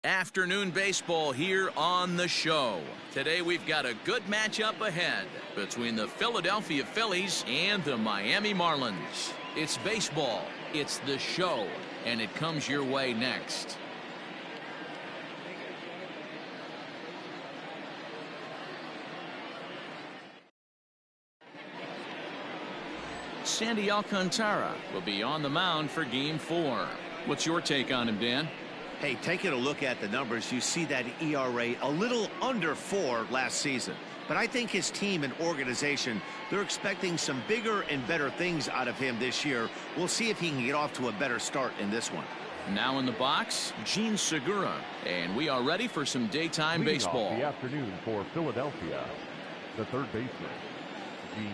Afternoon baseball here on the show. Today we've got a good matchup ahead between the Philadelphia Phillies and the Miami Marlins. It's baseball, it's the show, and it comes your way next. Sandy Alcantara will be on the mound for Game 4. What's your take on him, Dan? Hey, taking a look at the numbers, you see that ERA a little under 4 last season. But I think his team and organization, they're expecting some bigger and better things out of him this year. We'll see if he can get off to a better start in this one. Now in the box, Gene Segura. And we are ready for some daytime baseball. The afternoon for Philadelphia, the third baseman, Gene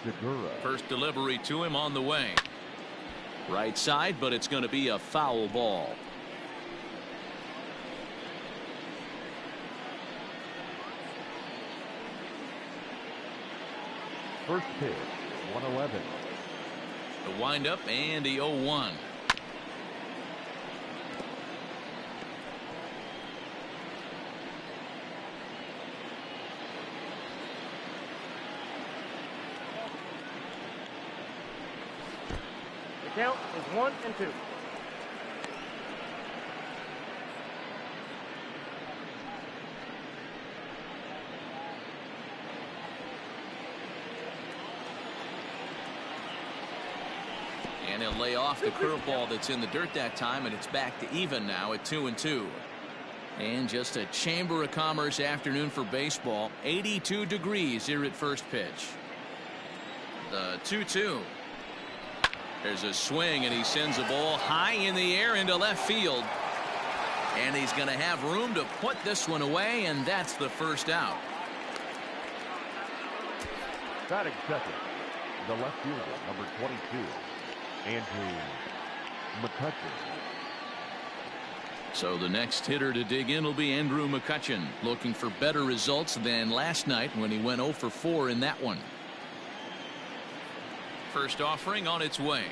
Segura. First delivery to him on the way. Right side, but it's going to be a foul ball. First pitch, 111. The windup and the 0-1. The count is 1-2. And he'll lay off the curveball that's in the dirt that time, and it's back to even now at 2-2. And just a Chamber of Commerce afternoon for baseball. 82 degrees here at first pitch. The 2-2. There's a swing, and he sends a ball high in the air into left field. And he's going to have room to put this one away, and that's the first out. Batting second, the left fielder, number 22. Andrew McCutchen. So the next hitter to dig in will be Andrew McCutchen, looking for better results than last night when he went 0 for 4 in that one. First offering on its way.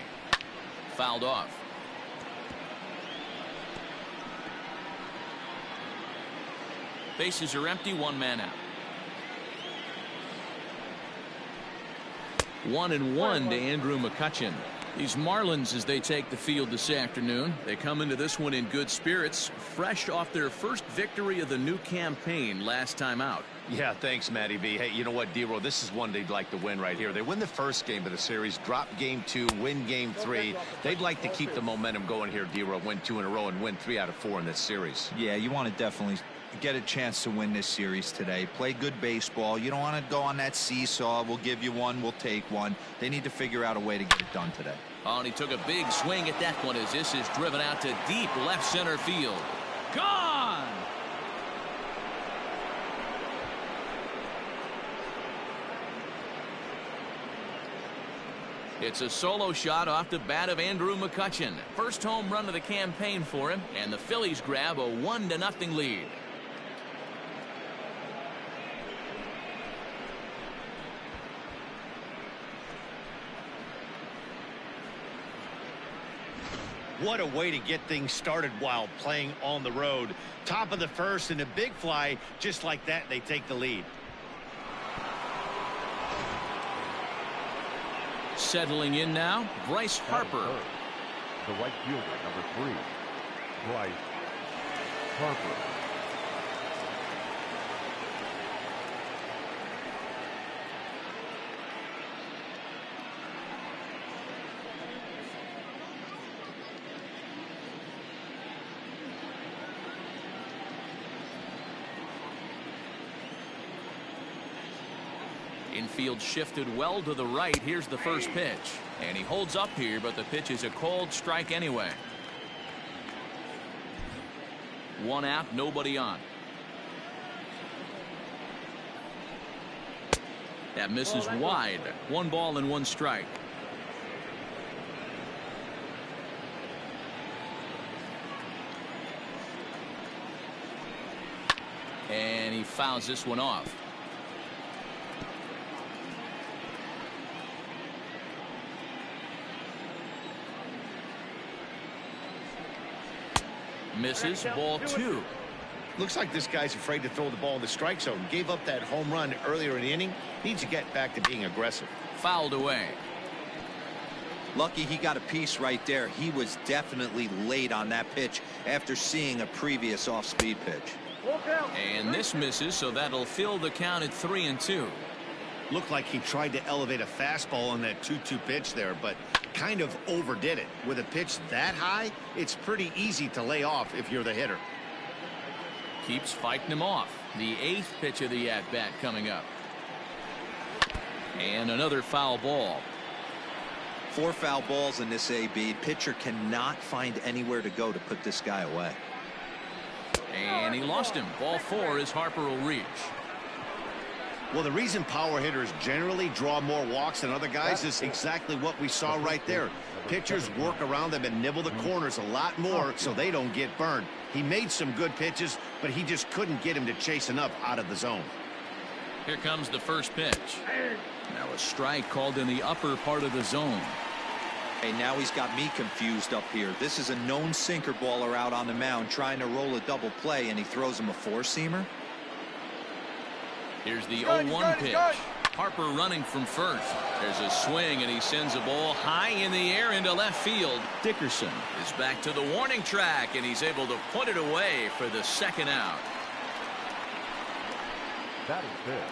Fouled off. Bases are empty, one man out. 1-1 to Andrew McCutchen. These Marlins, as they take the field this afternoon, they come into this one in good spirits, fresh off their first victory of the new campaign last time out. Yeah, thanks, Matty B. Hey, you know what, D-Roll, this is one they'd like to win right here. They win the first game of the series, drop game 2, win game 3. They'd like to keep the momentum going here, D-Roll, win 2 in a row and win 3 out of 4 in this series. Yeah, you want to definitely get a chance to win this series today. Play good baseball. You don't want to go on that seesaw. We'll give you one, we'll take one. They need to figure out a way to get it done today. Oh, and he took a big swing at that one as this is driven out to deep left center field. Gone! It's a solo shot off the bat of Andrew McCutchen. First home run of the campaign for him, and the Phillies grab a 1-0 lead. What a way to get things started while playing on the road. Top of the first and a big fly, just like that, they take the lead. Settling in now, Bryce Harper. The right fielder, number 3, Bryce Harper. Infield shifted well to the right. Here's the first pitch. And he holds up here, but the pitch is a cold strike anyway. 1 out, nobody on. That misses wide. 1 ball and 1 strike. And he fouls this one off. Misses. Ball 2. Looks like this guy's afraid to throw the ball in the strike zone. Gave up that home run earlier in the inning. Needs to get back to being aggressive. Fouled away. Lucky he got a piece right there. He was definitely late on that pitch after seeing a previous off-speed pitch. And this misses, so that'll fill the count at 3-2. Looked like he tried to elevate a fastball on that 2-2 pitch there, but kind of overdid it. With a pitch that high, it's pretty easy to lay off if you're the hitter. Keeps fighting him off. The 8th pitch of the at-bat coming up. And another foul ball. 4 foul balls in this AB. Pitcher cannot find anywhere to go to put this guy away. And he lost him. Ball 4 as Harper will reach. Well, the reason power hitters generally draw more walks than other guys is exactly what we saw right there. Pitchers work around them and nibble the corners a lot more so they don't get burned. He made some good pitches, but he just couldn't get him to chase enough out of the zone. Here comes the first pitch. Now a strike called in the upper part of the zone. Hey, now he's got me confused up here. This is a known sinker baller out on the mound trying to roll a double play, and he throws him a 4-seamer. Here's the 0-1 pitch. Harper running from first. There's a swing, and he sends a ball high in the air into left field. Dickerson is back to the warning track, and he's able to put it away for the second out.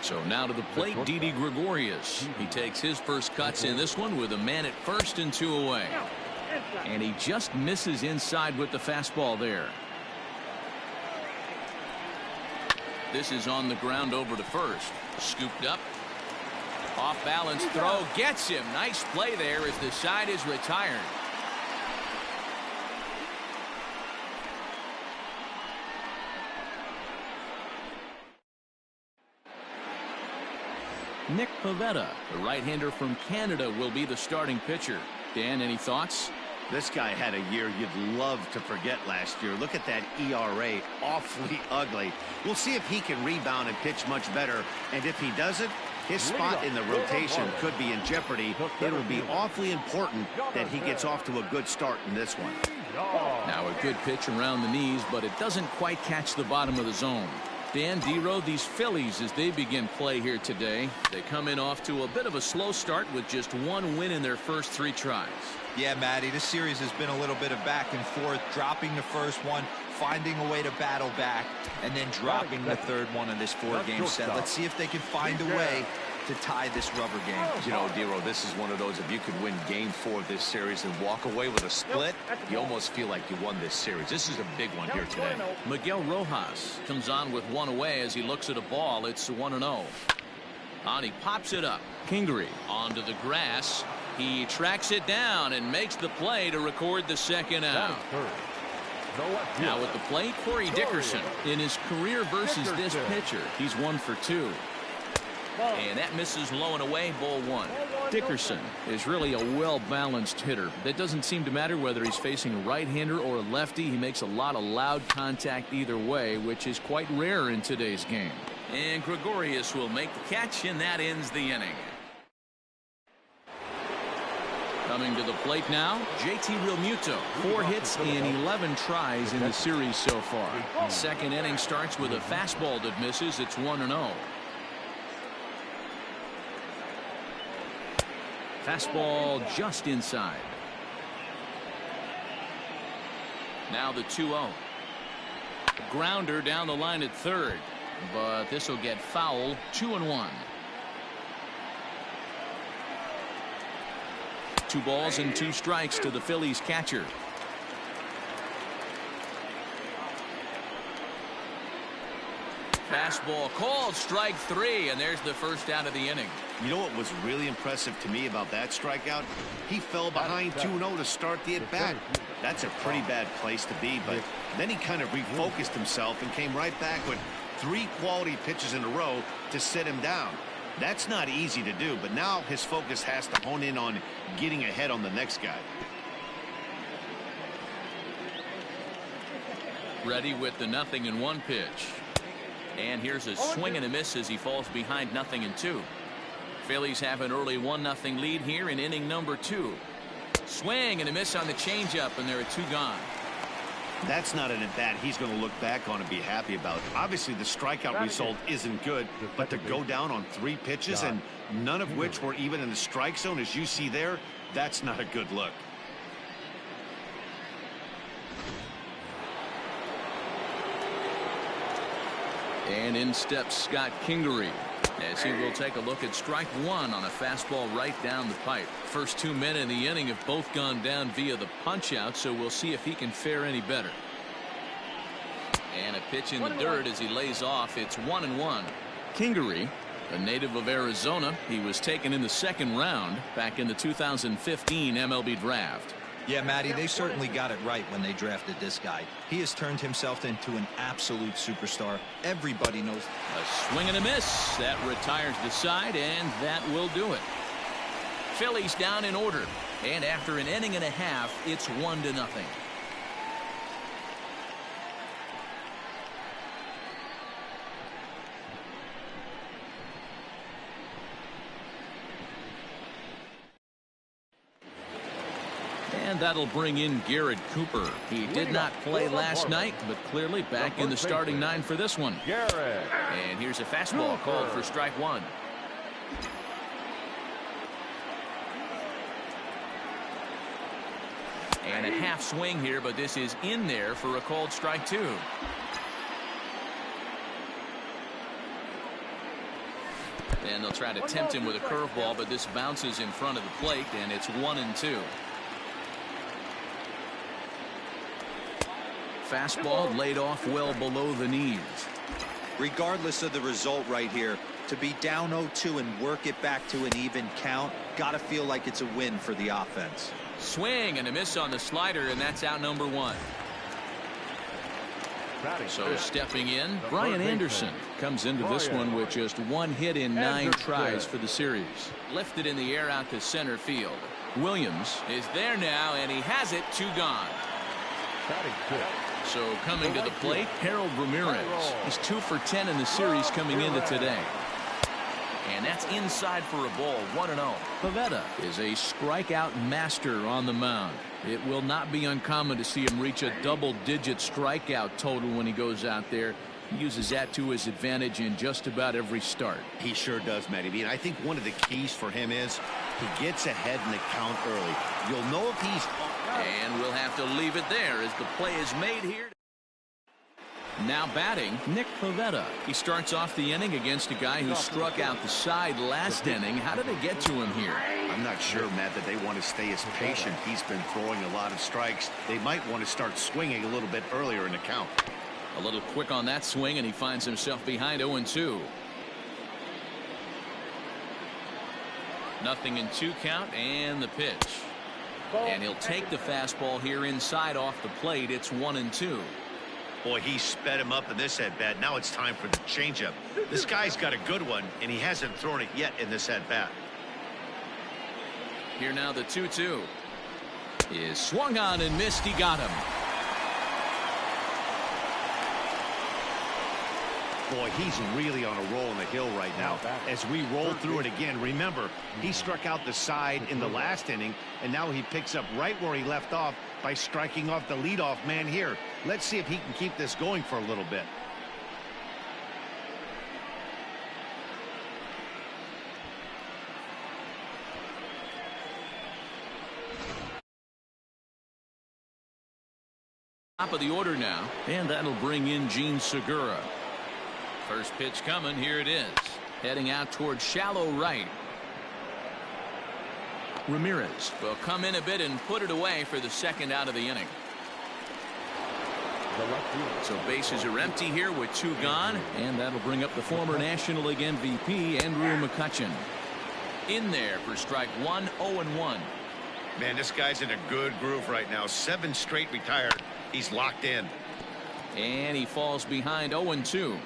So now to the plate, Didi Gregorius. He takes his first cuts in this one with a man at first and 2 away. And he just misses inside with the fastball there. This is on the ground over to first. Scooped up. Off balance throw gets him. Nice play there as the side is retired. Nick Pivetta, the right-hander from Canada, will be the starting pitcher. Dan, any thoughts? This guy had a year you'd love to forget last year. Look at that ERA, awfully ugly. We'll see if he can rebound and pitch much better. And if he doesn't, his spot in the rotation could be in jeopardy. It will be awfully important that he gets off to a good start in this one. Now a good pitch around the knees, but it doesn't quite catch the bottom of the zone. Dan Dero, these Phillies, as they begin play here today, they come in off to a bit of a slow start with just 1 win in their first 3 tries. Yeah, Matty, this series has been a little bit of back and forth, dropping the first one, finding a way to battle back, and then dropping the third one in this 4-game set. Let's see if they can find a way to tie this rubber game. You know, Dero, this is one of those, if you could win game 4 of this series and walk away with a split, you almost feel like you won this series. This is a big one here today. Miguel Rojas comes on with 1 away as he looks at a ball. It's 1-0. On he pops it up. Kingery onto the grass. He tracks it down and makes the play to record the second out. Now at the plate, Corey Dickerson. In his career versus this pitcher, he's 1 for 2. And that misses low and away, ball 1. Dickerson is really a well-balanced hitter. That doesn't seem to matter whether he's facing a right-hander or a lefty. He makes a lot of loud contact either way, which is quite rare in today's game. And Gregorius will make the catch, and that ends the inning. Coming to the plate now, JT Realmuto. 4 hits in 11 tries in the series so far. Second inning starts with a fastball that misses. It's 1-0. Fastball just inside. Now the 2-0. Grounder down the line at third, but this will get foul. 2-1. 2 balls and 2 strikes to the Phillies catcher. Fastball called, strike 3, and there's the first out of the inning. You know what was really impressive to me about that strikeout? He fell behind 2-0 to start the at-bat. That's a pretty bad place to be, but then he kind of refocused himself and came right back with 3 quality pitches in a row to sit him down. That's not easy to do, but now his focus has to hone in on getting ahead on the next guy. Ready with the 0-1 pitch. And here's a swing and a miss as he falls behind 0-2. Phillies have an early 1-0 lead here in inning number 2. Swing and a miss on the changeup, and there are 2 gone. That's not an at-bat he's going to look back on and be happy about. Obviously, the strikeout result isn't good, but to go down on 3 pitches and none of which were even in the strike zone, as you see there, that's not a good look. And in steps Scott Kingery, as he will take a look at strike 1 on a fastball right down the pipe. First 2 men in the inning have both gone down via the punch out, so we'll see if he can fare any better. And a pitch in the dirt as he lays off. It's 1-1. Kingery, a native of Arizona, he was taken in the 2nd round back in the 2015 MLB draft. Yeah, Matty, they certainly got it right when they drafted this guy. He has turned himself into an absolute superstar. Everybody knows. A swing and a miss. That retires the side, and that will do it. Phillies down in order. And after an inning and a half, it's 1-0. And that'll bring in Garrett Cooper. He did not play last night, but clearly back in the starting 9 for this one. And here's a fastball called for strike 1. And a half swing here, but this is in there for a called strike 2. And they'll try to tempt him with a curveball, but this bounces in front of the plate, and it's 1-2. Fastball laid off well below the knees. Regardless of the result right here, to be down 0-2 and work it back to an even count, got to feel like it's a win for the offense. Swing and a miss on the slider, and that's out number 1. So stepping in, Brian Anderson comes into this one with just 1 hit in 9 tries for the series. Lifted in the air out to center field. Williams is there now, and he has it. 2 gone. So coming to the plate, Harold Ramirez. He's 2 for 10 in the series coming into today. And that's inside for a ball. 1-0. Pivetta is a strikeout master on the mound. It will not be uncommon to see him reach a double-digit strikeout total when he goes out there. He uses that to his advantage in just about every start. He sure does, Matty. I think one of the keys for him is he gets ahead in the count early. You'll know if he's... And we'll have to leave it there as the play is made here. Now batting, Nick Pivetta. He starts off the inning against a guy who struck out the side last inning. How did they get to him here? I'm not sure, Matt, that they want to stay as patient. He's been throwing a lot of strikes. They might want to start swinging a little bit earlier in the count. A little quick on that swing, and he finds himself behind 0-2. Nothing in 2 count, and the pitch. And he'll take the fastball here inside off the plate. It's 1-2. Boy, he sped him up in this at-bat. Now it's time for the changeup. This guy's got a good one, and he hasn't thrown it yet in this at-bat. Here now the 2-2 is swung on and missed. He got him. Boy, he's really on a roll in the hill right now. As we roll through it again, remember, he struck out the side in the last inning, and now he picks up right where he left off by striking off the leadoff man here. Let's see if he can keep this going for a little bit. Top of the order now, and that'll bring in Gene Segura. First pitch coming. Here it is. Heading out towards shallow right. Ramirez will come in a bit and put it away for the 2nd out of the inning. So bases are empty here with 2 gone, and that'll bring up the former National League MVP Andrew McCutchen. In there for strike 1, 0-1. Man, this guy's in a good groove right now. 7 straight retired. He's locked in. And he falls behind 0-2.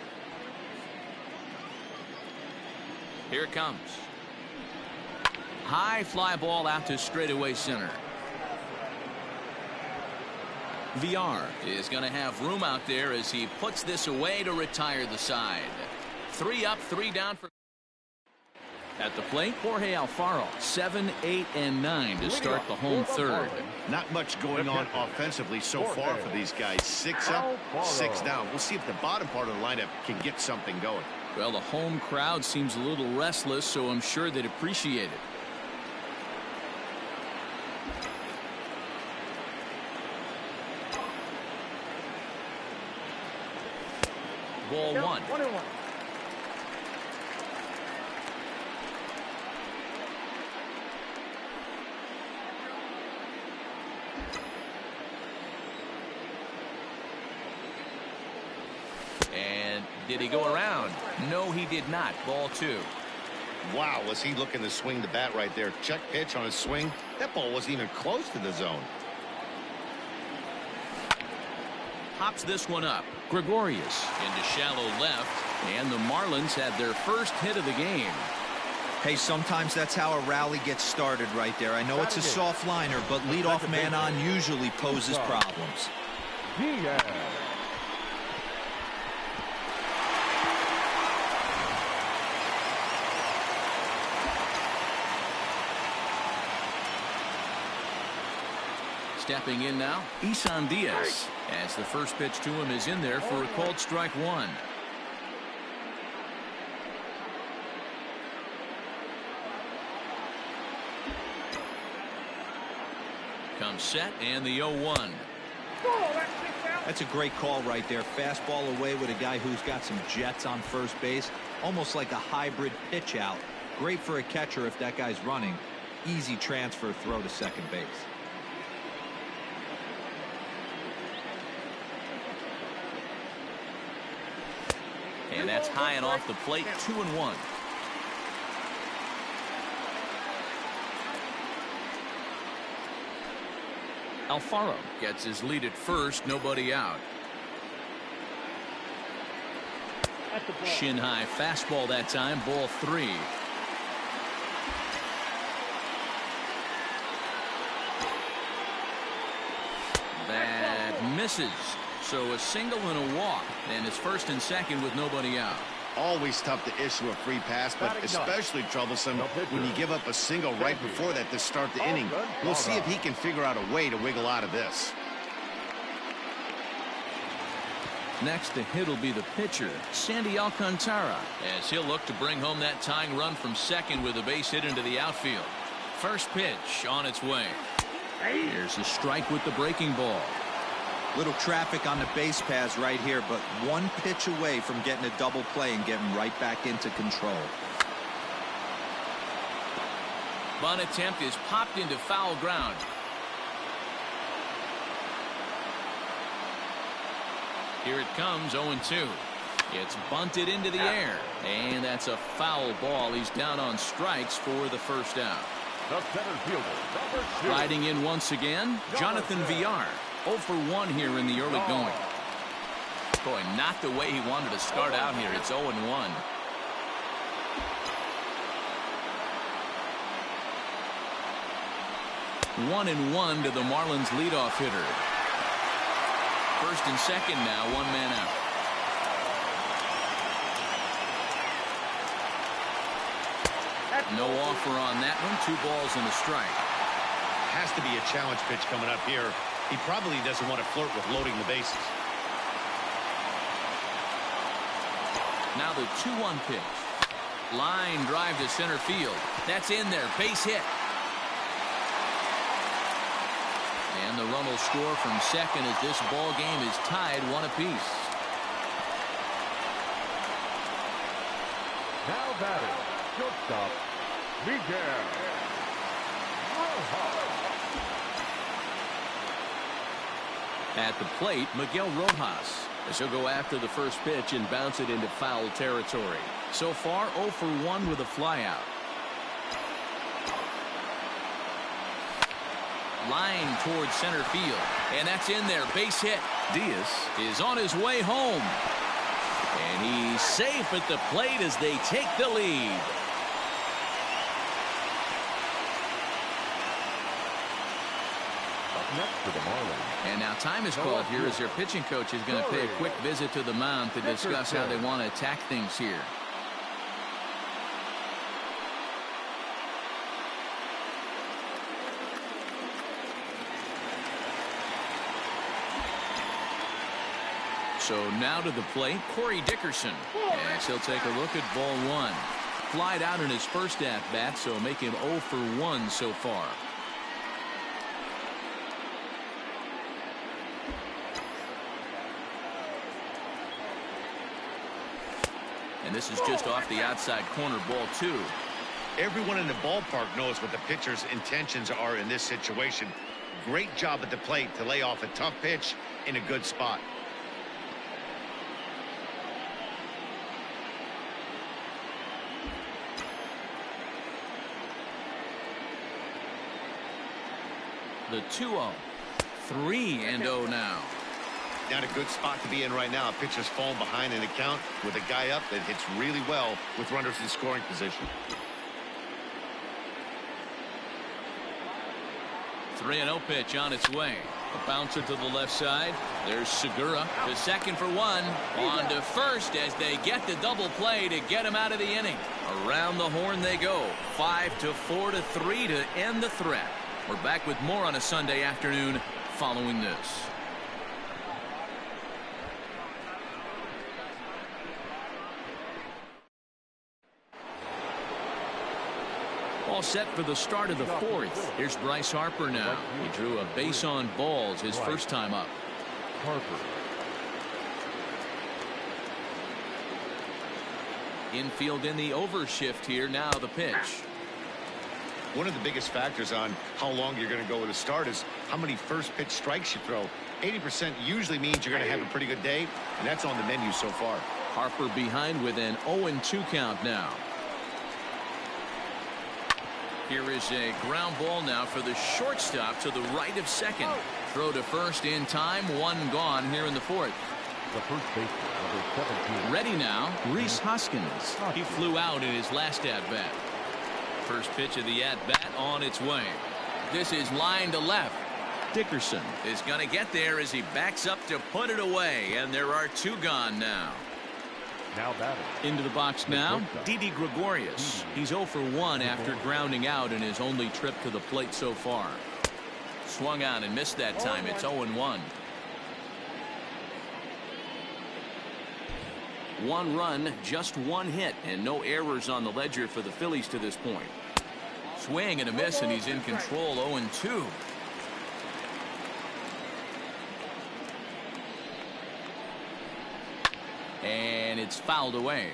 Here it comes. High fly ball out to straightaway center. VR is going to have room out there as he puts this away to retire the side. 3 up, 3 down for. At the plate, Jorge Alfaro, 7, 8, and 9 to start the home third. Not much going on offensively so far for these guys. 6 up, 6 down. We'll see if the bottom part of the lineup can get something going. Well, the home crowd seems a little restless, so I'm sure they'd appreciate it. Ball 1. 1-1. And did he go around? No, he did not. Ball 2. Wow, was he looking to swing the bat right there? Check pitch on his swing. That ball wasn't even close to the zone. Pops this one up. Gregorius into shallow left, and the Marlins had their first hit of the game. Hey, sometimes that's how a rally gets started right there. I know it's a soft liner, but leadoff man on usually poses problems. Diaz. Stepping in now, Isan Diaz, as the first pitch to him is in there for a called strike 1. Comes set, and the 0-1. That's a great call right there. Fastball away with a guy who's got some jets on first base, almost like a hybrid pitch out. Great for a catcher if that guy's running. Easy transfer throw to second base. And that's high and off the plate, 2-1. Alfaro gets his lead at first, nobody out. Shin high fastball that time, ball 3. That misses. So a single and a walk, and it's first and second with nobody out. Always tough to issue a free pass, but especially troublesome when you give up a single right before that to start the inning. We'll see if he can figure out a way to wiggle out of this. Next to hit will be the pitcher, Sandy Alcantara, as he'll look to bring home that tying run from second with a base hit into the outfield. First pitch on its way. Here's the strike with the breaking ball. Little traffic on the base paths right here, but one pitch away from getting a double play and getting right back into control. Bunt attempt is popped into foul ground. Here it comes, 0-2. It's bunted into the air, and that's a foul ball. He's down on strikes for the first out. The center fielder, number 2. Riding in once again, Jonathan Villar. 0 for 1 here in the early going. Boy, not the way he wanted to start out here. It's 0-1. 1-1 to the Marlins leadoff hitter. First and second now, 1 man out. No offer on that one. 2 balls and a strike. Has to be a challenge pitch coming up here. He probably doesn't want to flirt with loading the bases. Now the 2-1 pitch. Line drive to center field. That's in there. Base hit. And the run will score from second as this ball game is tied 1 apiece. Now batting, shortstop, Miguel Rojas. At the plate, Miguel Rojas, as he'll go after the first pitch and bounce it into foul territory. So far, 0 for 1 with a flyout. Line towards center field, and that's in there. Base hit. Diaz is on his way home, and he's safe at the plate as they take the lead. Up next for the Marlins. And now time is called here as their pitching coach is going to pay a quick visit to the mound to discuss how they want to attack things here. So now to the plate, Corey Dickerson. As he'll take a look at ball one. Flied out in his first at-bat, so make him 0 for 1 so far. And this is just off the outside corner, ball 2. Everyone in the ballpark knows what the pitcher's intentions are in this situation. Great job at the plate to lay off a tough pitch in a good spot. The 2-0. 3-0 now. Not a good spot to be in right now. Pitcher's falling behind in the count with a guy up that hits really well with runners in scoring position. 3-0 pitch on its way. A bouncer to the left side. There's Segura to second for 1. On to first as they get the double play to get him out of the inning. Around the horn they go. 5-4 to 3 to end the threat. We're back with more on a Sunday afternoon following this. All set for the start of the fourth. Here's Bryce Harper now. He drew a base on balls his first time up. Harper. Infield in the overshift here. Now the pitch. One of the biggest factors on how long you're going to go with a start is how many first pitch strikes you throw. 80% usually means you're going to have a pretty good day, and that's on the menu so far. Harper behind with an 0-2 count now. Here is a ground ball now for the shortstop to the right of second. Throw to first in time. 1 gone here in the fourth. The first baseman, number 17. Ready now, Rhys Hoskins. He flew out in his last at-bat. First pitch of the at-bat on its way. This is line to left. Dickerson is going to get there as he backs up to put it away, and there are 2 gone now. Now batting. Into the box now, Didi Gregorius. He's 0 for 1 after grounding out in his only trip to the plate so far. Swung on and missed that time. It's 0-1. 1 run, just 1 hit, and no errors on the ledger for the Phillies to this point. Swing and a miss, and he's in control. 0-2. And it's fouled away.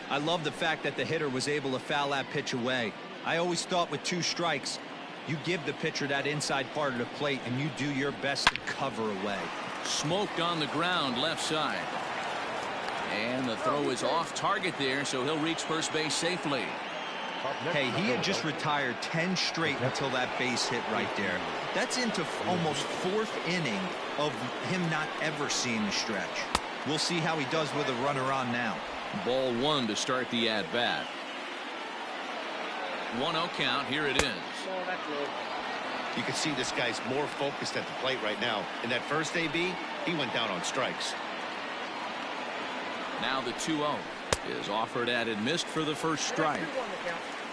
I love the fact that the hitter was able to foul that pitch away. I always thought with 2 strikes, you give the pitcher that inside part of the plate and you do your best to cover away. Smoked on the ground left side. And the throw is off target there, so he'll reach first base safely. Hey, he had just retired 10 straight until that base hit right there. That's into almost 4th inning of him not ever seeing the stretch. We'll see how he does with a runner on now. Ball 1 to start the at-bat. 1-0 count. Here it is. You can see this guy's more focused at the plate right now. In that first AB, he went down on strikes. Now the 2-0 is offered at and missed for the first strike.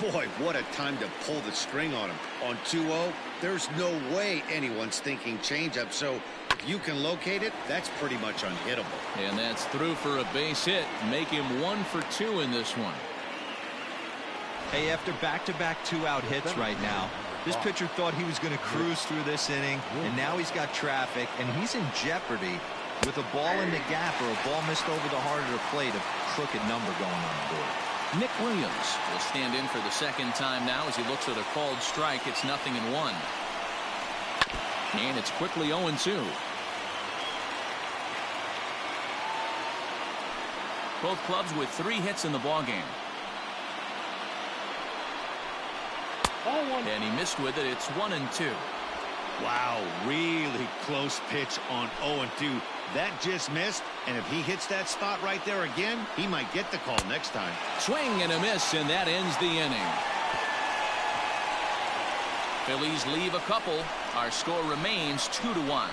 Boy, what a time to pull the string on him. On 2-0, there's no way anyone's thinking changeup, so if you can locate it, that's pretty much unhittable. And that's through for a base hit. Make him 1 for 2 in this one. Hey, after back-to-back 2-out hits right now, this pitcher thought he was going to cruise through this inning, and now he's got traffic, and he's in jeopardy with a ball in the gap or a ball missed over the heart of the plate, a crooked number going on the board. Nick Williams will stand in for the second time now as he looks at a called strike. It's 0-1. And it's quickly 0-2. Both clubs with 3 hits in the ballgame. And he missed with it. It's 1-2. Wow, really close pitch on 0-2. That just missed, and if he hits that spot right there again, he might get the call next time. Swing and a miss, and that ends the inning. Phillies leave a couple. Our score remains 2-1.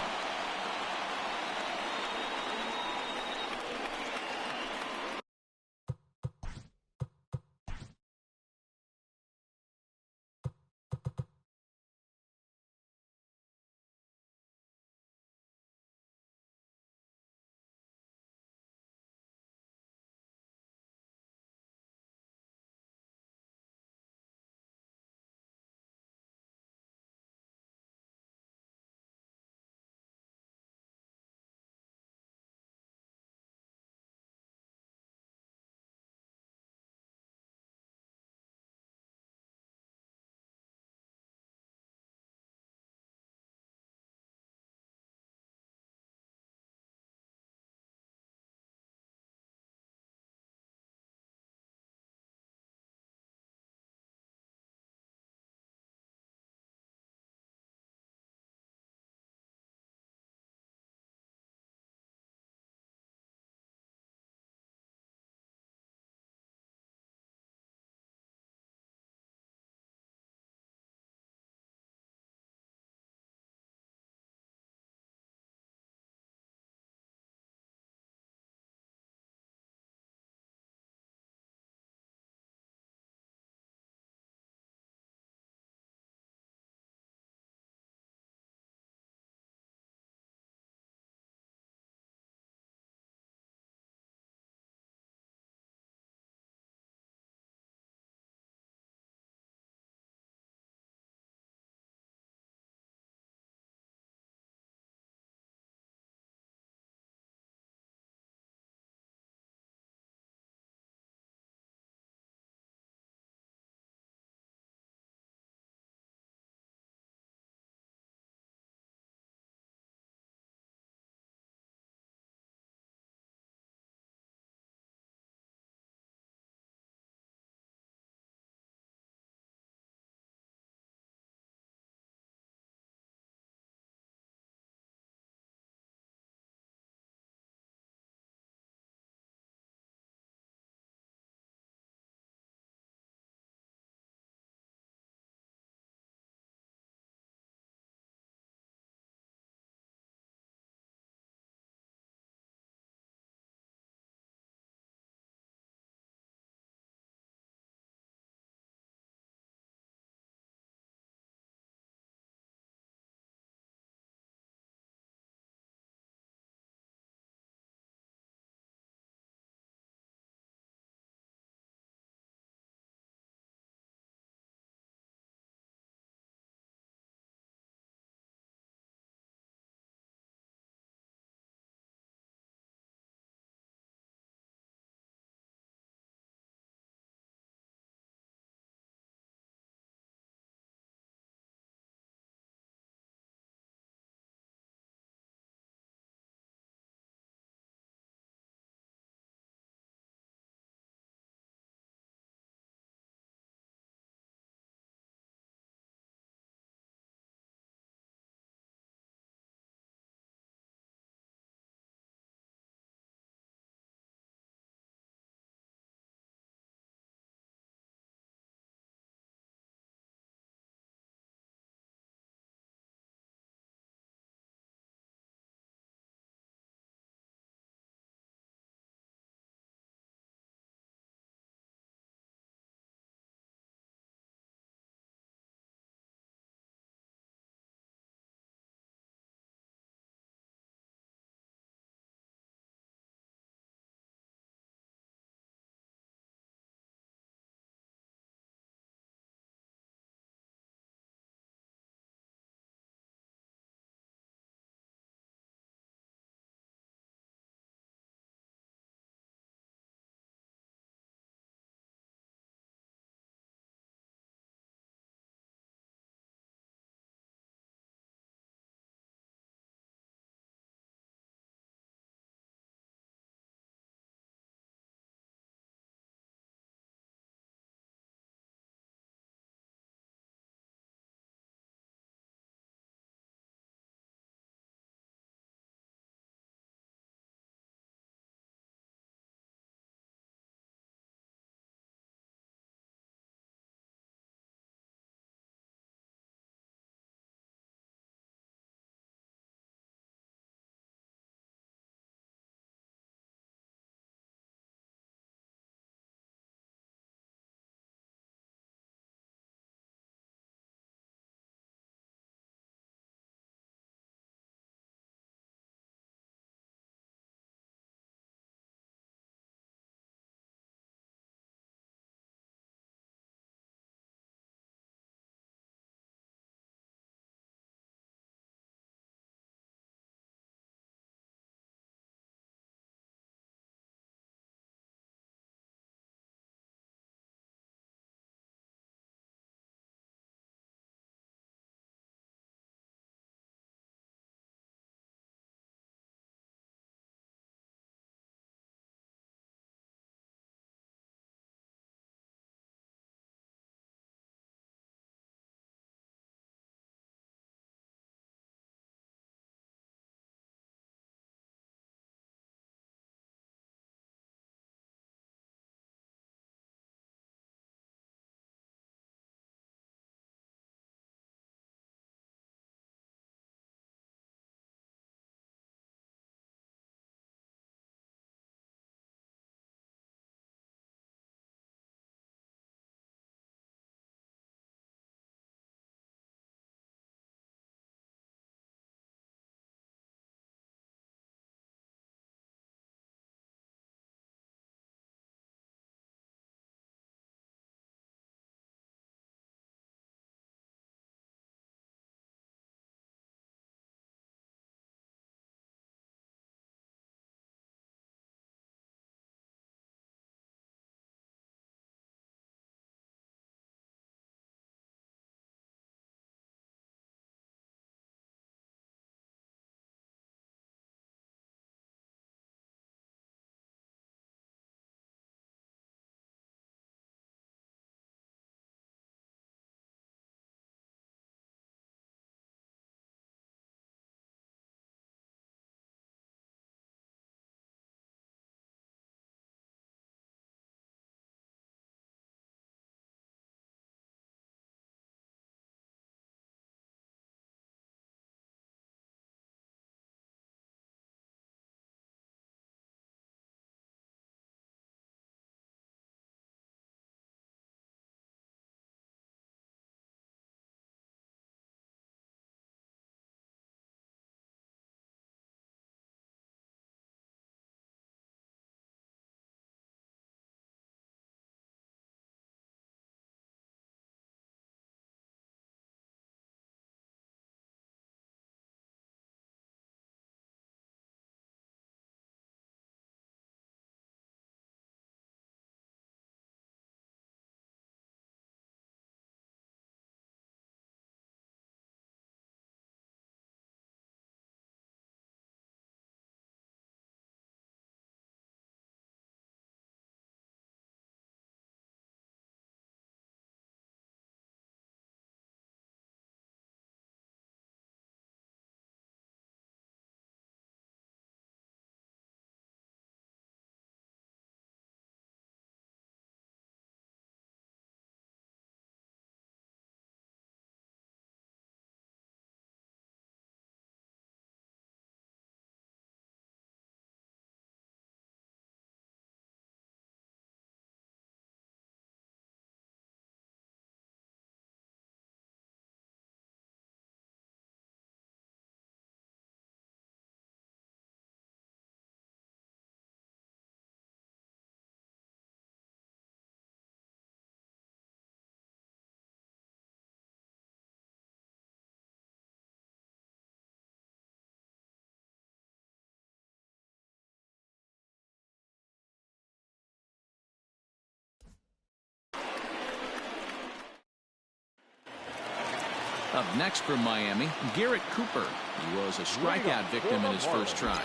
Up next from Miami, Garrett Cooper. He was a strikeout victim in his first try.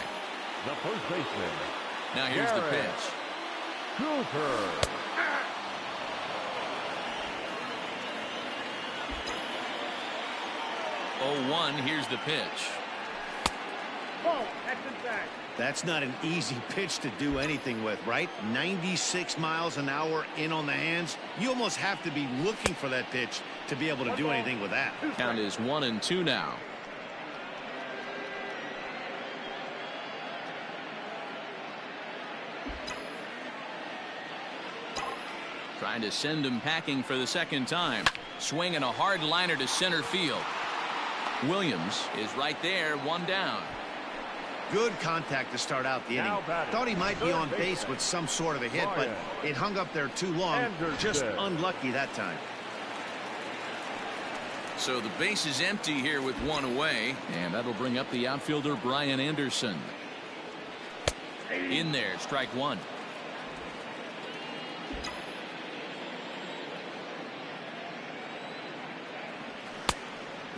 The first baseman. Now here's the pitch. Cooper. 0-1. Here's the pitch. That's not an easy pitch to do anything with, right? 96 miles an hour in on the hands. You almost have to be looking for that pitch to be able to do anything with that. Count is 1-2 now. Trying to send him packing for the second time. Swinging a hard liner to center field. Williams is right there, one down. Good contact to start out the inning. Thought he might be on base with some sort of a hit, but it hung up there too long. Just unlucky that time. So the base is empty here with one away, and that'll bring up the outfielder Brian Anderson. In there, strike one.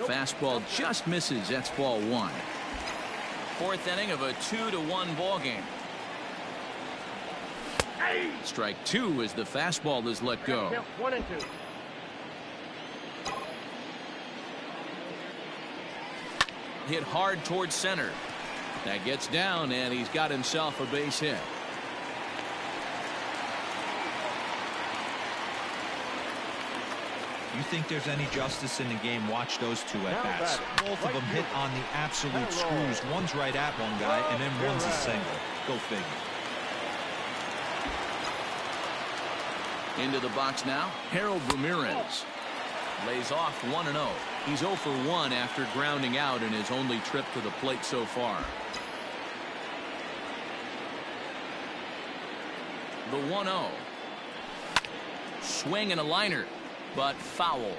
Fastball just misses. That's ball one. Fourth inning of a 2-1 ball game. Strike two as the fastball is let go. 1-2. Hit hard towards center. That gets down, and he's got himself a base hit. You think there's any justice in the game? Watch those two at-bats. Both of them hit on the absolute screws. One's right at one guy, and then one's a single. Go figure. Into the box now, Harold Ramirez. Lays off 1-0. He's 0 for 1 after grounding out in his only trip to the plate so far. The 1-0. Swing and a liner, but foul.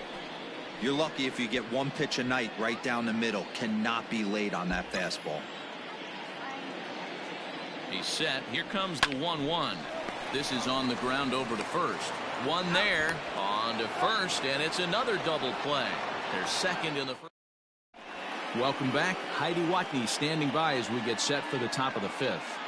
You're lucky if you get one pitch a night right down the middle. Cannot be late on that fastball. He's set. Here comes the 1-1. This is on the ground over to first. One there on to first, and it's another double play. They're second in the first. Welcome back. Heidi Watney standing by as we get set for the top of the fifth.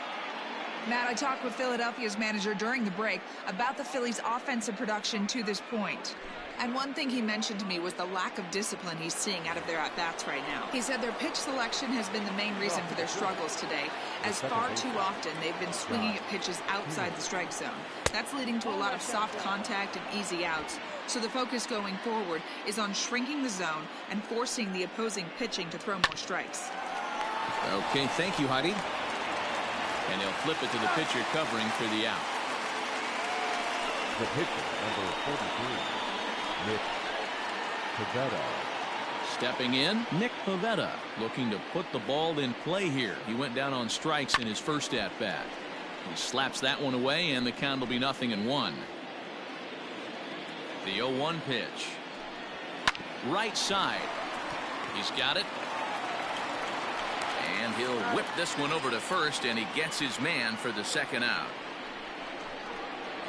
Matt, I talked with Philadelphia's manager during the break about the Phillies' offensive production to this point. And one thing he mentioned to me was the lack of discipline he's seeing out of their at-bats right now. He said their pitch selection has been the main reason for their struggles today, as far too often they've been swinging at pitches outside the strike zone. That's leading to a lot of soft contact and easy outs. So the focus going forward is on shrinking the zone and forcing the opposing pitching to throw more strikes. Okay, thank you, Heidi. And he'll flip it to the pitcher covering for the out. The pitcher, number 43, Nick Pivetta. Stepping in, Nick Pivetta, looking to put the ball in play here. He went down on strikes in his first at-bat. He slaps that one away, and the count will be 0-1. The 0-1 pitch. Right side. He's got it. And he'll whip this one over to first, and he gets his man for the second out.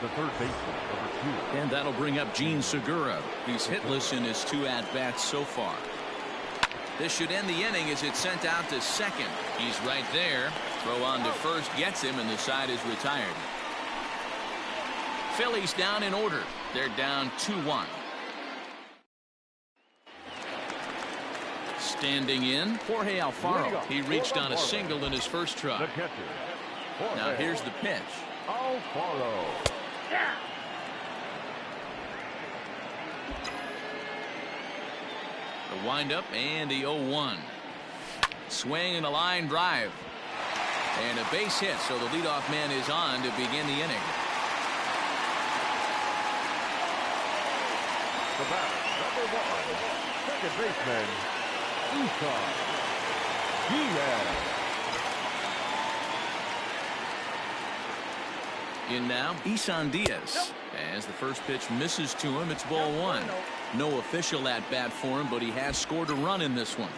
The third baseman, number 2. And that'll bring up Gene Segura. He's hitless in his 2 at-bats so far. This should end the inning as it's sent out to second. He's right there. Throw on to first gets him, and the side is retired. Phillies down in order. They're down 2-1. Standing in, Jorge Alfaro. He reached on a single in his first The try. catcher. Now here's the pitch. Alfaro. The windup and the 0-1. Swing and a line drive. And a base hit, so the leadoff man is on to begin the inning. The batter, number 1, second baseman, Isan Diaz. In now, Isan Diaz. As the first pitch misses to him, it's ball 1. No official at-bat for him, but he has scored a run in this one.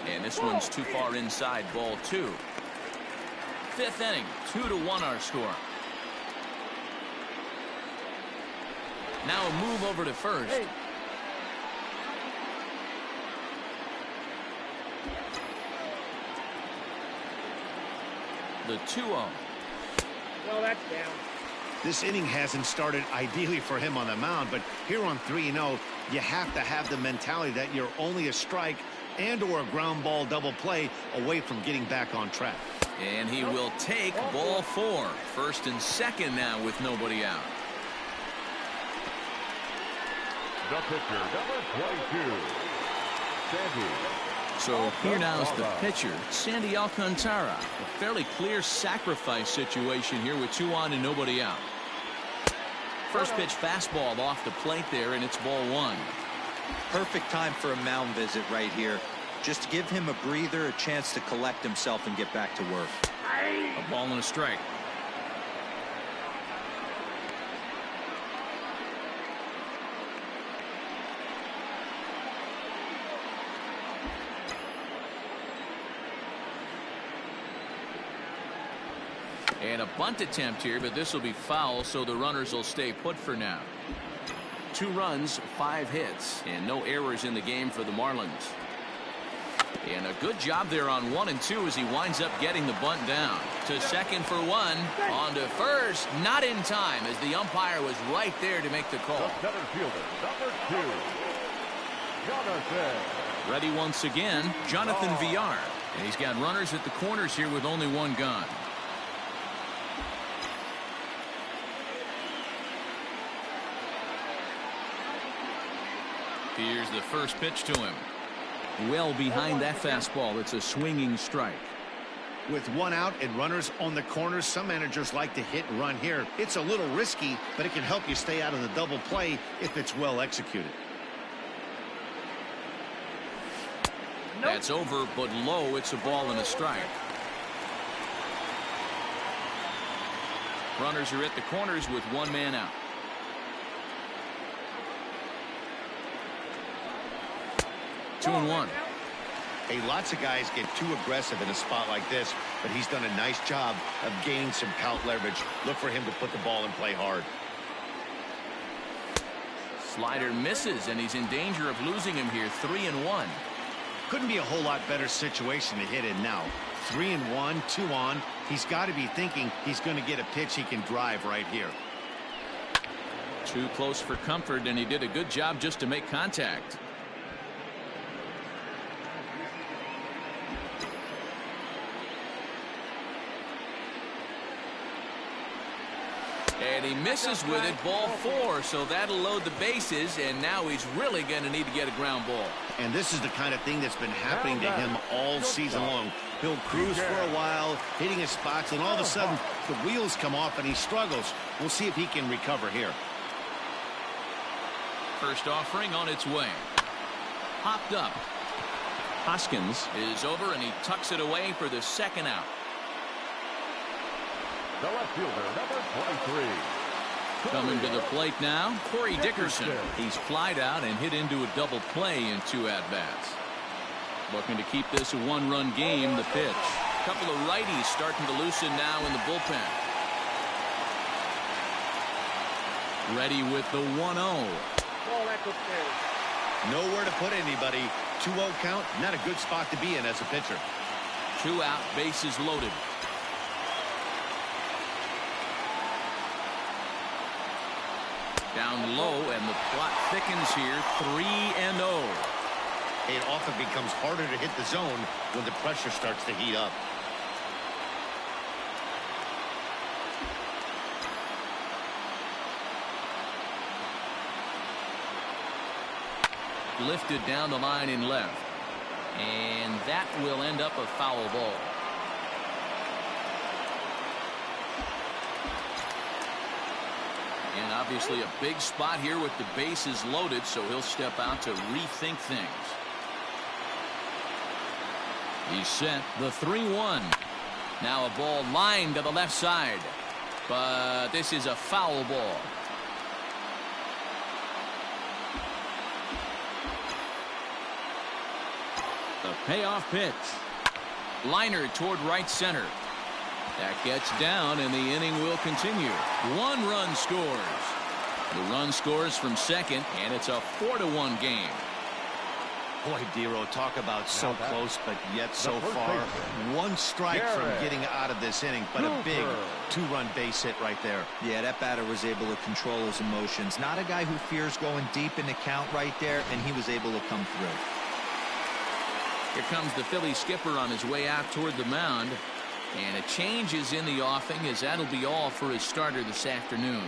And this one's too far inside, ball 2. Fifth inning, 2-1 our score. Now a move over to first. Hey. The 2-0. Well, that's down. This inning hasn't started ideally for him on the mound, but here on 3-0, you have to have the mentality that you're only a strike and or a ground ball double play away from getting back on track. And he will take ball 4. First and second now with nobody out. The pitcher, number 22, Sandy. So here now is the pitcher, Sandy Alcantara. A fairly clear sacrifice situation here with 2 on and nobody out. First pitch fastball off the plate there, and it's ball 1. Perfect time for a mound visit right here. Just to give him a breather, a chance to collect himself and get back to work. A ball and a strike. And a bunt attempt here, but this will be foul, so the runners will stay put for now. 2 runs, 5 hits, and no errors in the game for the Marlins. And a good job there on 1 and 2 as he winds up getting the bunt down. To second for 1. On to first. Not in time as the umpire was right there to make the call. The center fielder, number 2, Jonathan. Ready once again, Jonathan Villar. And he's got runners at the corners here with only 1 gone. Here's the first pitch to him. Well behind that fastball. It's a swinging strike. With 1 out and runners on the corners, some managers like to hit and run here. It's a little risky, but it can help you stay out of the double play if it's well executed. That's over, but low. It's a ball and a strike. Runners are at the corners with 1 man out. 2-1. Hey, lots of guys get too aggressive in a spot like this, but he's done a nice job of gaining some count leverage. Look for him to put the ball in play hard. Slider misses, and he's in danger of losing him here. 3-1. Couldn't be a whole lot better situation to hit in now. 3-1, 2 on. He's got to be thinking he's going to get a pitch he can drive right here. Too close for comfort, and he did a good job just to make contact. And he misses with it, ball 4, so that'll load the bases, and now he's really going to need to get a ground ball. And this is the kind of thing that's been happening to him all season long. He'll cruise for a while, hitting his spots, and all of a sudden the wheels come off and he struggles. We'll see if he can recover here. First offering on its way. Hopped up. Hoskins is over, and he tucks it away for the second out. The left fielder, number 23. Coming to the plate now, Corey Dickerson. He's flied out and hit into a double play in 2 at-bats. Looking to keep this a 1-run game. The pitch. A couple of righties starting to loosen now in the bullpen. Ready with the 1-0. Ball, that's upstairs. Nowhere to put anybody. 2-0 count, not a good spot to be in as a pitcher. 2 out, bases loaded. Down low, and the plot thickens here. 3-0. It often becomes harder to hit the zone when the pressure starts to heat up. Lifted down the line in left. And that will end up a foul ball. And obviously a big spot here with the bases loaded, so he'll step out to rethink things. He's set. The 3-1. Now a ball lined to the left side. But this is a foul ball. The payoff pitch. Liner toward right center. That gets down, and the inning will continue. 1 run scores. The run scores from second, and it's a 4-1 game. Boy, Dero, talk about so close, but yet so far. One strike from getting out of this inning, but a big two-run base hit right there. Yeah, that batter was able to control his emotions. Not a guy who fears going deep in the count right there, and he was able to come through. Here comes the Phillies skipper on his way out toward the mound. And a change is in the offing, as that'll be all for his starter this afternoon.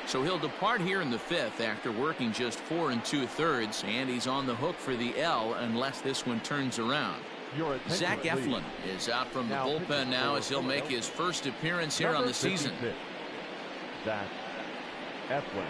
So he'll depart here in the 5th after working just 4 2/3, and he's on the hook for the L unless this one turns around. Zach Eflin is out from the bullpen now as he'll make his first appearance here on the season. Zach Eflin.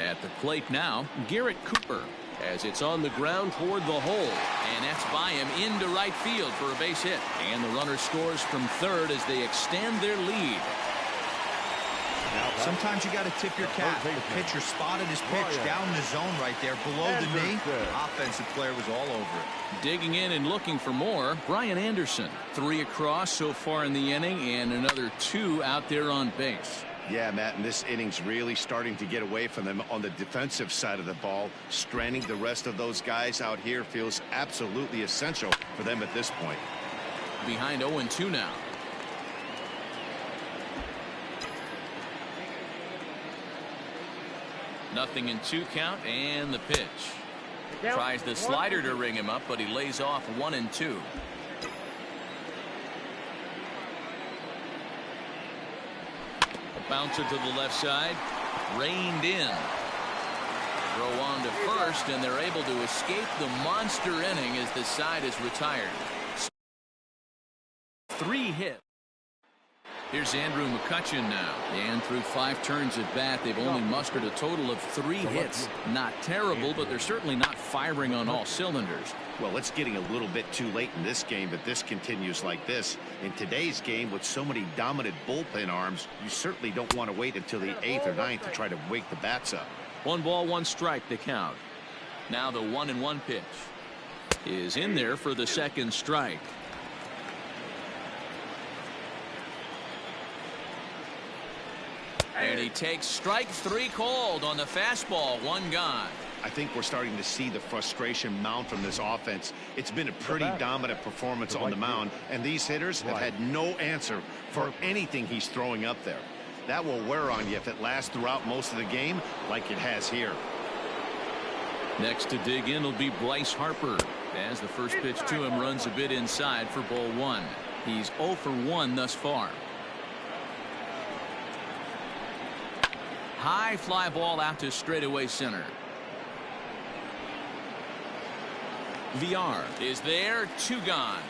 At the plate now, Garrett Cooper, as it's on the ground toward the hole. And that's by him into right field for a base hit. And the runner scores from third as they extend their lead. Sometimes you got to tip your cap. The pitcher spotted his pitch down the zone right there below the knee. Offensive player was all over it. Digging in and looking for more, Brian Anderson. 3 across so far in the inning and another 2 out there on base. Yeah, Matt, and this inning's really starting to get away from them on the defensive side of the ball. Stranding the rest of those guys out here feels absolutely essential for them at this point. Behind 0-2 now. Nothing in 2 count, and the pitch. Tries the slider to ring him up, but he lays off 1-2. A bouncer to the left side, reined in. Throw on to first, and they're able to escape the monster inning as the side is retired. 3 hits. Here's Andrew McCutchen now. And through 5 turns at bat, they've only mustered a total of 3 hits. Not terrible, but they're certainly not firing on all cylinders. Well, it's getting a little bit too late in this game, but this continues like this. In today's game, with so many dominant bullpen arms, you certainly don't want to wait until the 8th or 9th to try to wake the bats up. 1 ball, 1 strike, the count. Now the 1-1 pitch is in there for the 2nd strike. And he takes strike 3 called on the fastball. 1 gone. I think we're starting to see the frustration mount from this offense. It's been a pretty dominant performance on the mound, and these hitters have had no answer for anything he's throwing up there. That will wear on you if it lasts throughout most of the game like it has here. Next to dig in will be Bryce Harper, as the first pitch to him runs a bit inside for ball 1. He's 0 for 1 thus far. High fly ball out to straightaway center. VR is there. 2 gone.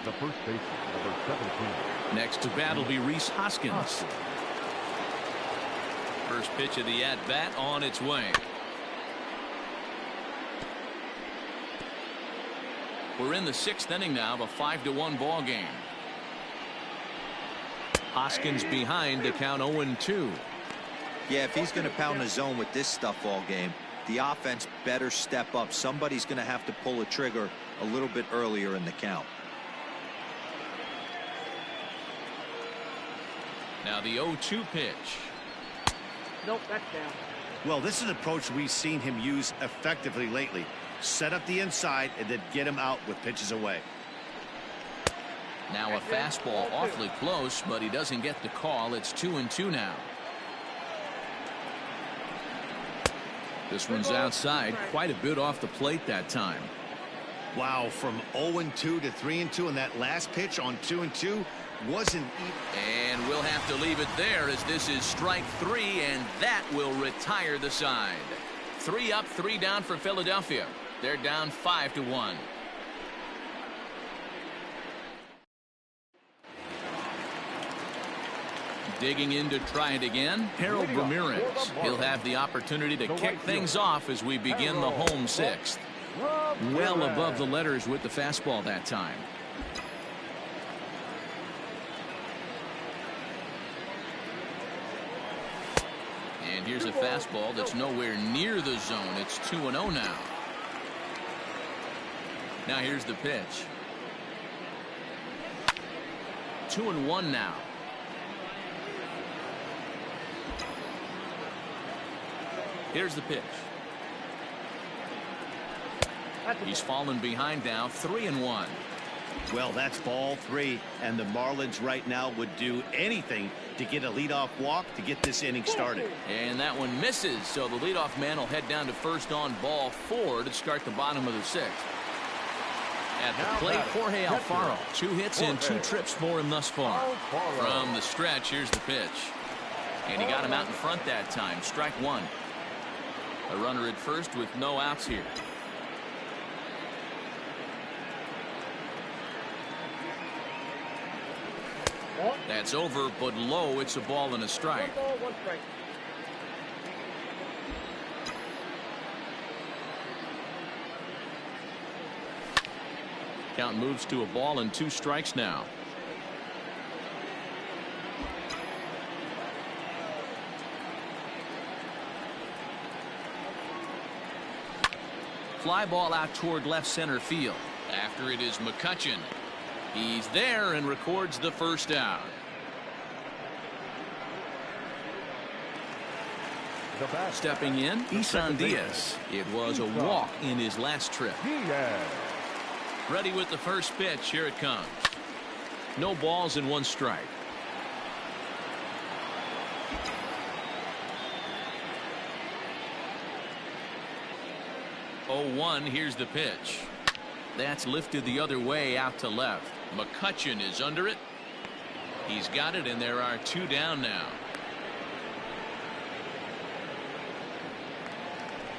The first baseman, number 17. Next to bat will be Rhys Hoskins. First pitch of the at-bat on its way. We're in the 6th inning now of a 5-1 ball game. Hoskins behind to count 0-2. Yeah, if he's going to pound the zone with this stuff all game, the offense better step up. Somebody's going to have to pull a trigger a little bit earlier in the count. Now the 0-2 pitch. Nope, that's down. Well, this is an approach we've seen him use effectively lately. Set up the inside and then get him out with pitches away. Now a fastball awfully close, but he doesn't get the call. It's 2-2 now. This one's outside, quite a bit off the plate that time. Wow, from 0-2 to 3-2, and that last pitch on 2-2 wasn't even. And we'll have to leave it there as this is strike 3, and that will retire the side. 3 up, 3 down for Philadelphia. They're down 5-1. Digging in to try it again, Harold Ramirez. He'll have the opportunity to kick things off as we begin the home 6th. Well above the letters with the fastball that time. And here's a fastball that's nowhere near the zone. It's 2-0 now. Now here's the pitch. 2-1 now. Here's the pitch. He's fallen behind now, 3-1. Well, that's ball 3, and the Marlins right now would do anything to get a leadoff walk to get this inning started. And that one misses, so the leadoff man will head down to first on ball 4 to start the bottom of the 6th. At the plate, Jorge Alfaro. 2 hits and 2 trips for him thus far. From the stretch, here's the pitch. And he got him out in front that time. Strike 1. A runner at first with no outs here. That's over, but low. It's a ball and a strike. 1 ball, 1 strike. Count moves to a ball and 2 strikes now. Fly ball out toward left center field. After it is McCutchen. He's there and records the first out. Stepping in, Isan Diaz. It was a walk in his last trip. Ready with the first pitch. Here it comes. No balls and 1 strike. 0-1. Here's the pitch. That's lifted the other way out to left. McCutchen is under it. He's got it, and there are 2 down now.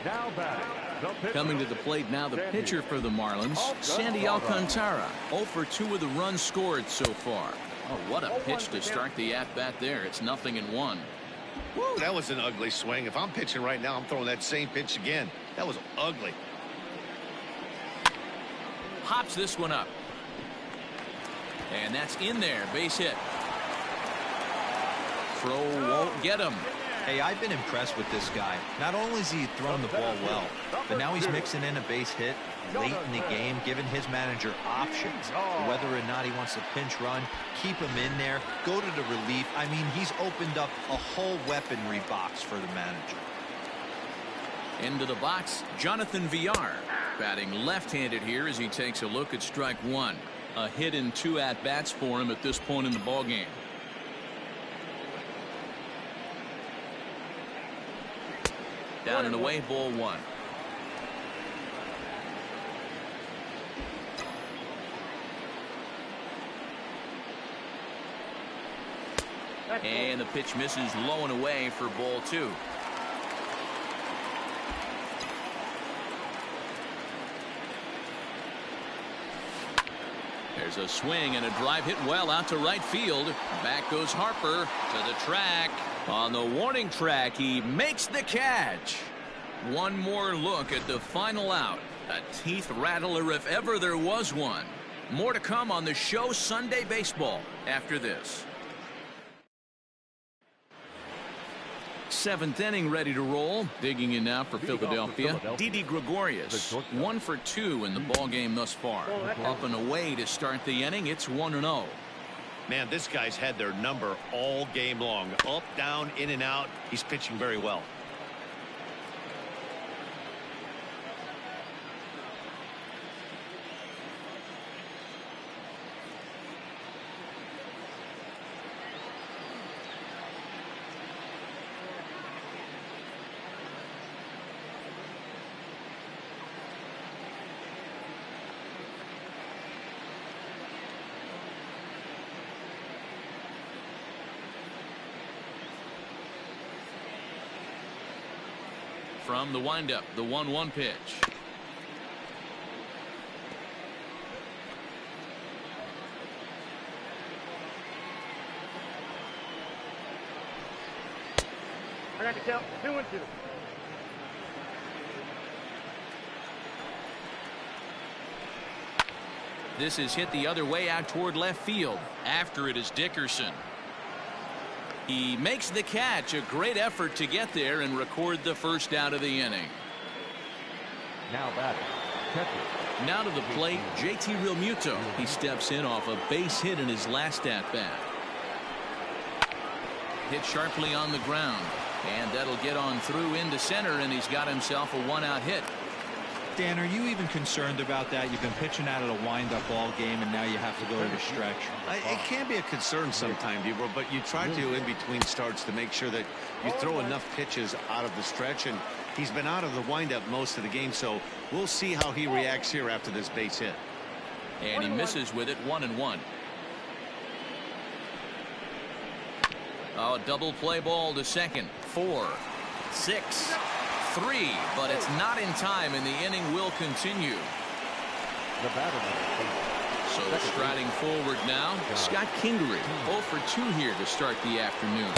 Now batting. Coming to the plate now, the pitcher for the Marlins, Sandy Alcantara. 0 for 2 with the runs scored so far. Oh, what a pitch to start the at-bat there. It's 0-1. Woo, that was an ugly swing. If I'm pitching right now, I'm throwing that same pitch again. That was ugly. Hops this one up. And that's in there. Base hit. Throw won't get him. Hey, I've been impressed with this guy. Not only has he thrown the ball well, but now he's mixing in a base hit late in the game, giving his manager options. Whether or not he wants to pinch run, keep him in there, go to the relief. I mean, he's opened up a whole weaponry box for the manager. Into the box, Jonathan Villar. Batting left-handed here as he takes a look at strike 1. A hit in 2 at-bats for him at this point in the ballgame. Down and away, ball 1. And the pitch misses low and away for ball 2. There's a swing and a drive hit well out to right field. Back goes Harper to the track. On the warning track, he makes the catch. One more look at the final out. A teeth rattler if ever there was one. More to come on the show Sunday Baseball after this. 7th inning ready to roll. Digging in now for Philadelphia. Didi Gregorius. 1 for 2 in the ballgame thus far. Up and away to start the inning. It's 1-0. Man, this guy's had their number all game long. Up, down, in and out. He's pitching very well. From the windup, the 1-1 pitch. I got the count. 2-2. This is hit the other way out toward left field. After it is Dickerson. He makes the catch. A great effort to get there and record the first out of the inning. Now batting. Catcher. Now to the plate, JT Realmuto. He steps in off a base hit in his last at-bat. Hit sharply on the ground. And that'll get on through into center, and he's got himself a 1-out hit. Dan, are you even concerned about that? You've been pitching out of a wind-up ball game, and now you have to go to the stretch. It can be a concern sometimes, Bieber, but you try to in between starts to make sure that you throw enough pitches out of the stretch, and he's been out of the windup most of the game, so we'll see how he reacts here after this base hit. And he misses with it. 1-1. Oh, double play ball to second. 4, 6, 3, but it's not in time, and the inning will continue. The batter. So striding forward now, Scott Kingery, 0 for 2 here to start the afternoon.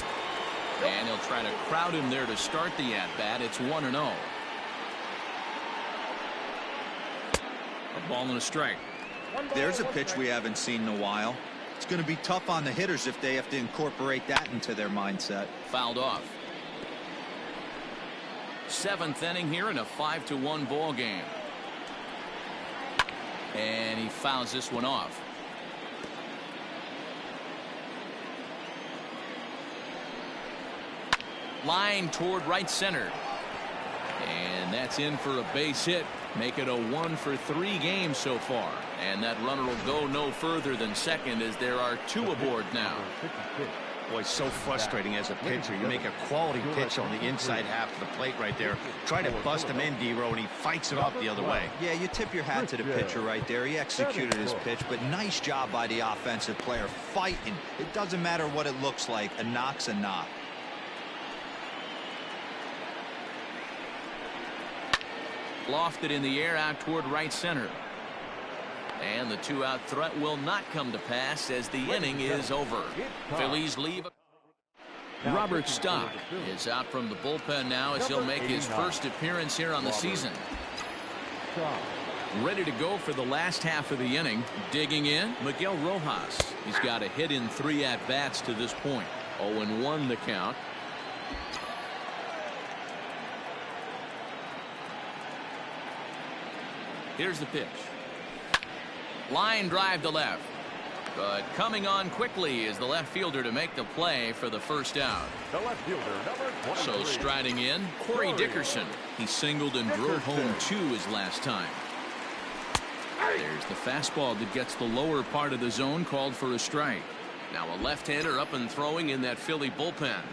And he'll try to crowd him there to start the at-bat. It's 1-0. A ball and a strike. There's a pitch we haven't seen in a while. It's going to be tough on the hitters if they have to incorporate that into their mindset. Fouled off. 7th inning here in a 5-1 ball game. And he fouls this one off. Line toward right center. And that's in for a base hit. Make it a 1 for 3 game so far. And that runner will go no further than second as there are 2 aboard now. Boy, it's so frustrating as a pitcher. You make a quality pitch on the inside half of the plate right there. Try to bust him in, D-Row, and he fights it off the other way. Yeah, you tip your hat to the pitcher right there. He executed his pitch, but nice job by the offensive player fighting. It doesn't matter what it looks like. A knock's a knock. Lofted in the air out toward right center. And the 2-out threat will not come to pass as the inning is over. Phillies leave. Robert Stock is out from the bullpen now as he'll make his first appearance here on the season. Ready to go for the last half of the inning. Digging in, Miguel Rojas. He's got a hit in 3 at-bats to this point. 0-1 the count. Here's the pitch. Line drive to left. But coming on quickly is the left fielder to make the play for the first out. The left fielder, number 23. So striding in, Corey Dickerson. He singled and drove home 2 his last time. There's the fastball that gets the lower part of the zone, called for a strike. Now a left-hander up and throwing in that Philly bullpen.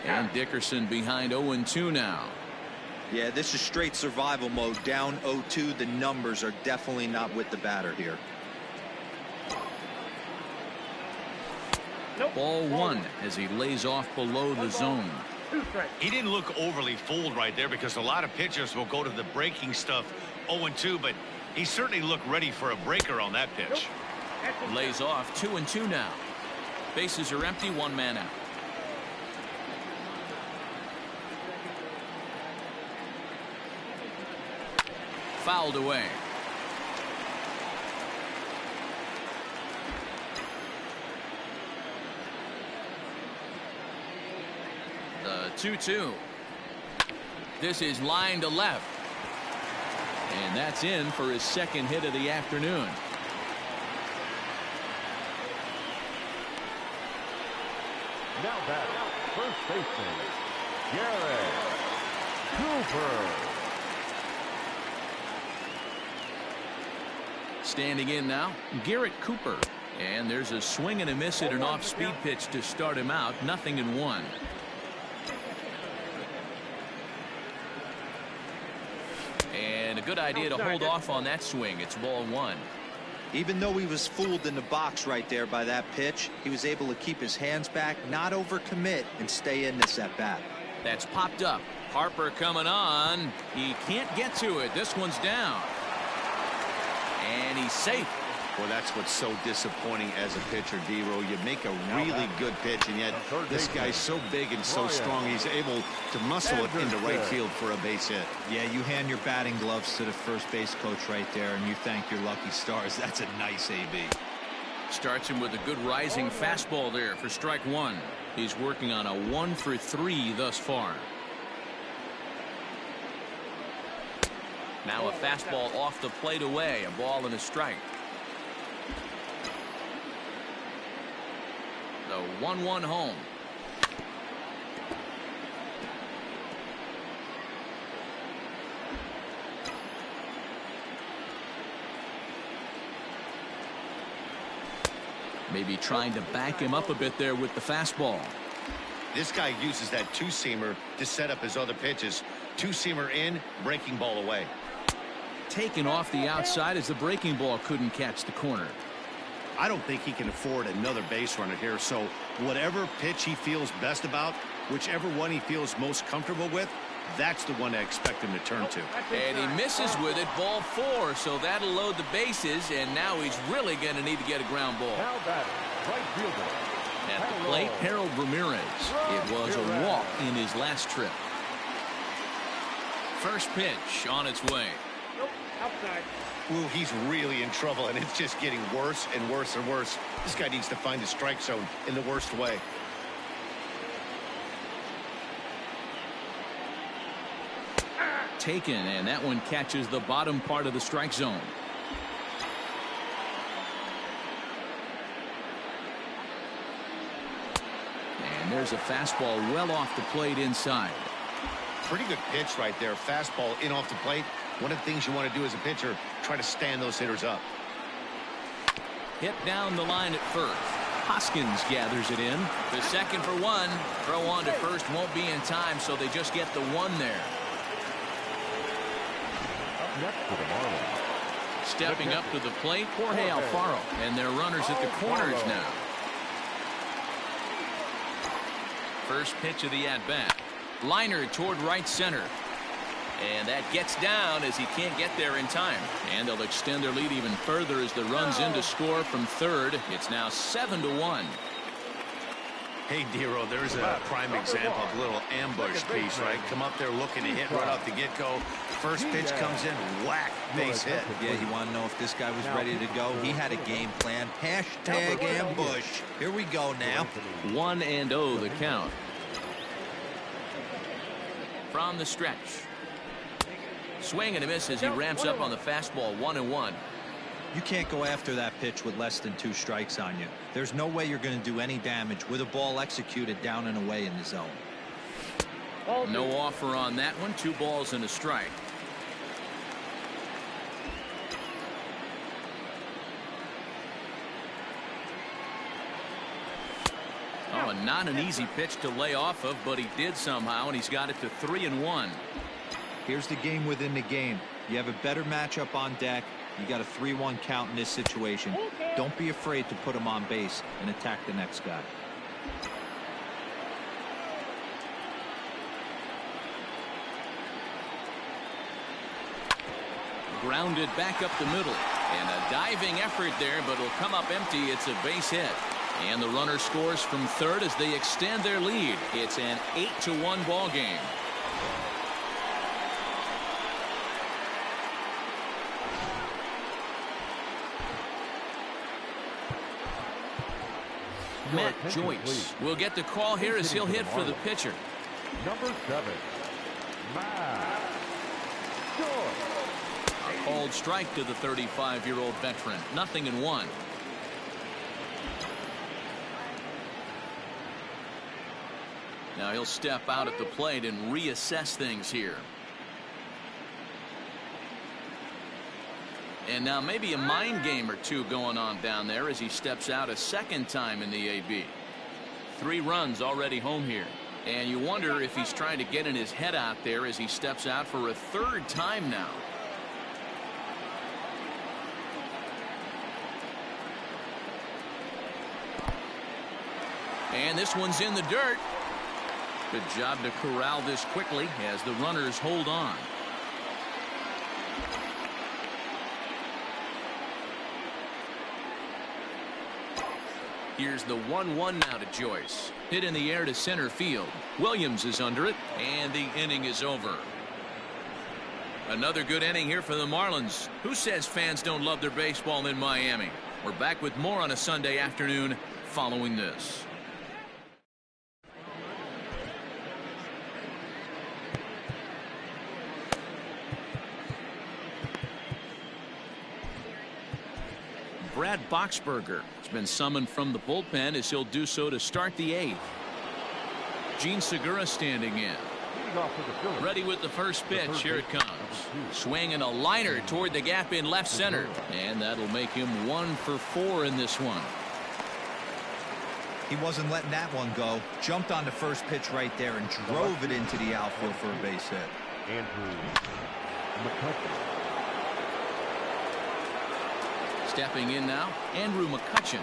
And Dickerson behind 0-2 now. Yeah, this is straight survival mode. Down 0-2. The numbers are definitely not with the batter here. Ball 1 as he lays off below the zone. He didn't look overly fooled right there because a lot of pitchers will go to the breaking stuff 0-2, but he certainly looked ready for a breaker on that pitch. Lays off 2-2 now. Bases are empty, 1 man out. Fouled away. The 2-2. This is line to left. And that's in for his second hit of the afternoon. Now back, first baseman, Garrett Cooper. Standing in now, Garrett Cooper. And there's a swing and a miss at an off-speed pitch to start him out. 0-1. And a good idea to hold off on that swing. It's ball 1. Even though he was fooled in the box right there by that pitch, he was able to keep his hands back, not overcommit, and stay in this at bat. That's popped up. Harper coming on. He can't get to it. This one's down. And he's safe. Well, that's what's so disappointing as a pitcher, D-Row. You make a really good pitch, and yet this guy's so big and so strong, he's able to muscle it into right field for a base hit. Yeah, you hand your batting gloves to the first base coach right there, and you thank your lucky stars. That's a nice AB. Starts him with a good rising fastball there for strike 1. He's working on a 1 for 3 thus far. Now a fastball off the plate away. A ball and a strike. The 1-1 home. Maybe trying to back him up a bit there with the fastball. This guy uses that two-seamer to set up his other pitches. Two-seamer in, breaking ball away. Taken off the outside as the breaking ball couldn't catch the corner. I don't think he can afford another base runner here, so whatever pitch he feels best about, whichever one he feels most comfortable with, that's the one I expect him to turn to. And he misses with it, ball 4, so that'll load the bases, and now he's really going to need to get a ground ball. Now batting, right fielder. At the plate, Harold Ramirez. It was a walk in his last trip. First pitch on its way. Nope, outside. Ooh, he's really in trouble, and it's just getting worse and worse and worse. This guy needs to find the strike zone in the worst way. Taken, and that one catches the bottom part of the strike zone. And there's a fastball well off the plate inside. Pretty good pitch right there. Fastball in off the plate. One of the things you want to do as a pitcher, try to stand those hitters up. Hit down the line at first. Hoskins gathers it in. The second for 1. Throw on to first won't be in time, so they just get the 1 there. Up next for the Marlins. Stepping up to the plate, Jorge Alfaro. And their runners at the corners now. First pitch of the at-bat. Liner toward right center. And that gets down as he can't get there in time. And they'll extend their lead even further as the run's in to score from third. It's now 7-1. Hey, Dero, there's a prime example of a little ambush piece, right? Come up there looking to hit right off the get-go. First pitch comes in, whack, base hit. Yeah, you want to know if this guy was ready to go? He had a game plan. Hashtag ambush. Here we go now. 1-0 the count. From the stretch. Swing and a miss as he ramps up on the fastball. 1-1. You can't go after that pitch with less than 2 strikes on you. There's no way you're going to do any damage with a ball executed down and away in the zone. No offer on that one. 2 balls and a strike. Oh, not an easy pitch to lay off of, but he did somehow, and he's got it to 3-1. Here's the game within the game. You have a better matchup on deck. You got a 3-1 count in this situation. Don't be afraid to put him on base and attack the next guy. Grounded back up the middle, and a diving effort there, but it'll come up empty. It's a base hit, and the runner scores from third as they extend their lead. It's an 8-1 ball game. Matt Joyce will get the call here as he'll hit for the pitcher. Number 7, Matt Joyce. A called strike to the 35-year-old veteran. 0-1. Now he'll step out at the plate and reassess things here. And now maybe a mind game or two going on down there as he steps out a second time in the AB. 3 runs already home here. And you wonder if he's trying to get in his head out there as he steps out for a 3rd time now. And this one's in the dirt. Good job to corral this quickly as the runners hold on. Here's the 1-1 now to Joyce. Hit in the air to center field. Williams is under it, and the inning is over. Another good inning here for the Marlins. Who says fans don't love their baseball in Miami? We're back with more on a Sunday afternoon following this. Brad Boxberger has been summoned from the bullpen as he'll do so to start the 8th. Gene Segura standing in. Ready with the first pitch. Here it comes. Swing and a liner toward the gap in left center. And that'll make him 1 for 4 in this one. He wasn't letting that one go. Jumped on the first pitch right there and drove it into the outfield for a base hit. Andrew McCutcheon. Stepping in now, Andrew McCutcheon.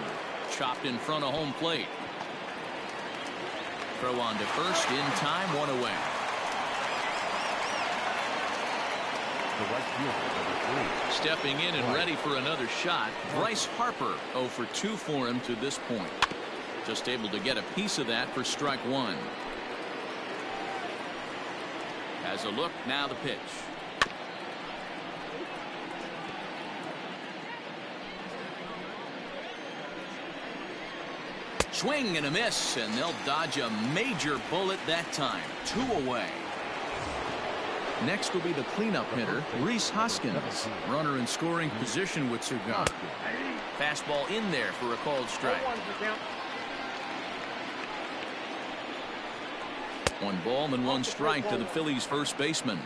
Chopped in front of home plate. Throw on to first in time, 1 away. The right fielder, number 3. Stepping in and ready for another shot, Bryce Harper. 0 for 2 for him to this point. Just able to get a piece of that for strike 1. Has a look, now the pitch. Swing and a miss, and they'll dodge a major bullet that time. 2 away. Next will be the cleanup hitter, Rhys Hoskins. Runner in scoring position with Surgan. Fastball in there for a called strike. 1 ball and 1 strike to the Phillies first baseman.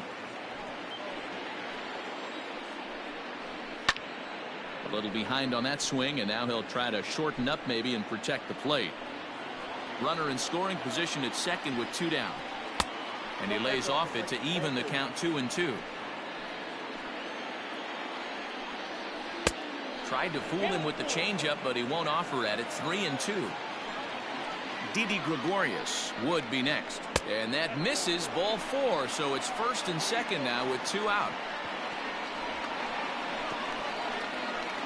A little behind on that swing, and now he'll try to shorten up maybe and protect the plate. Runner in scoring position at second with 2 down. And he lays off it to even the count 2-2. Tried to fool him with the changeup, but he won't offer at it. 3-2. Didi Gregorius would be next. And that misses, ball 4, so it's first and second now with 2 out.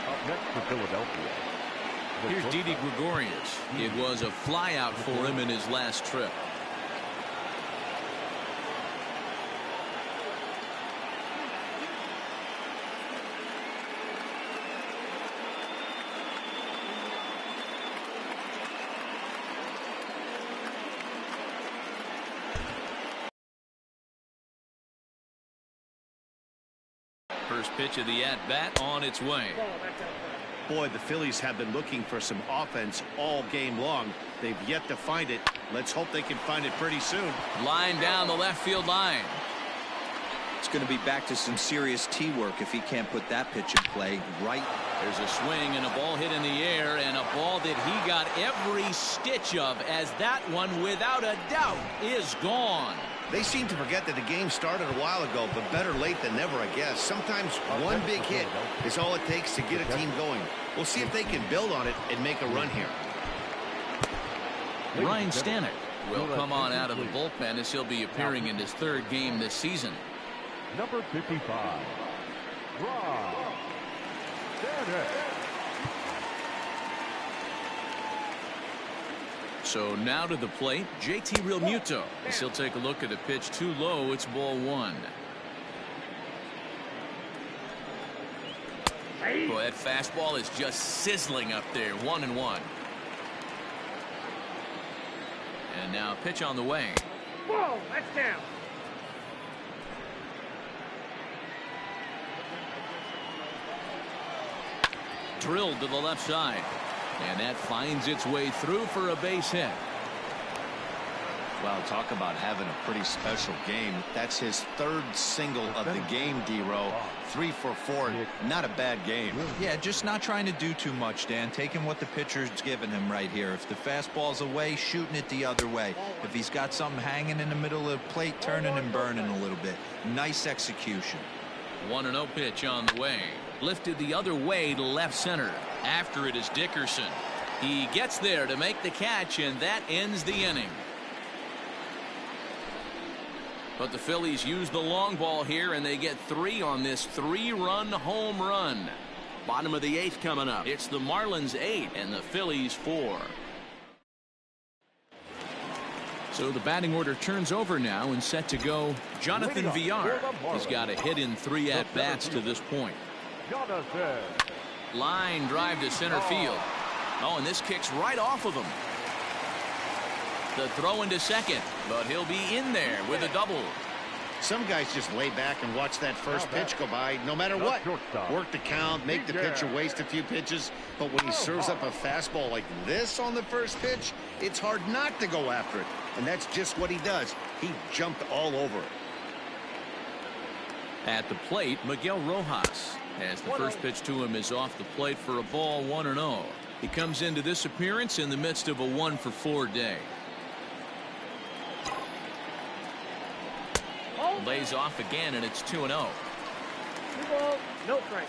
Up next for Philadelphia. Here's Didi Gregorius. It was a flyout for him in his last trip. First pitch of the at-bat on its way. Boy, the Phillies have been looking for some offense all game long. They've yet to find it. Let's hope they can find it pretty soon. Line down the left field line. It's going to be back to some serious tee work if he can't put that pitch in play right. There's a swing and a ball hit in the air, and a ball that he got every stitch of, as that one without a doubt is gone. They seem to forget that the game started a while ago, but better late than never, I guess. Sometimes one big hit is all it takes to get a team going. We'll see if they can build on it and make a run here. Ryan Stanek will come on out of the bullpen as he'll be appearing in his 3rd game this season. Number 55, Ryan Stanek. So now to the plate, JT Realmuto, as he'll take a look at a pitch too low. It's ball 1. Boy, that fastball is just sizzling up there. 1-1. And now a pitch on the way. Whoa, that's down. Drilled to the left side. And that finds its way through for a base hit. Well, talk about having a pretty special game. That's his 3rd single of the game, D-Row. 3 for 4. Not a bad game. Yeah, just not trying to do too much, Dan. Taking what the pitcher's giving him right here. If the fastball's away, shooting it the other way. If he's got something hanging in the middle of the plate, turning and burning a little bit. Nice execution. 1-0 pitch on the way. Lifted the other way to left center. After it is Dickerson. He gets there to make the catch, and that ends the inning. But the Phillies use the long ball here, and they get 3 on this 3-run home run. Bottom of the 8th coming up. It's the Marlins 8 and the Phillies 4. So the batting order turns over now and set to go. Jonathan Villar. He's got a hit in 3 at-bats to this point. Line drive to center field. Oh, and this kicks right off of him. The throw into second, but he'll be in there with a double. Some guys just lay back and watch that first pitch go by no matter what. Work the count, make the pitcher waste a few pitches, but when he serves up a fastball like this on the first pitch, it's hard not to go after it. And that's just what he does. He jumped all over it. At the plate, Miguel Rojas, as the first pitch to him is off the plate for a ball. 1-0. He comes into this appearance in the midst of a 1-for-4 day. Lays off again, and it's 2-0. 2 balls, no strike.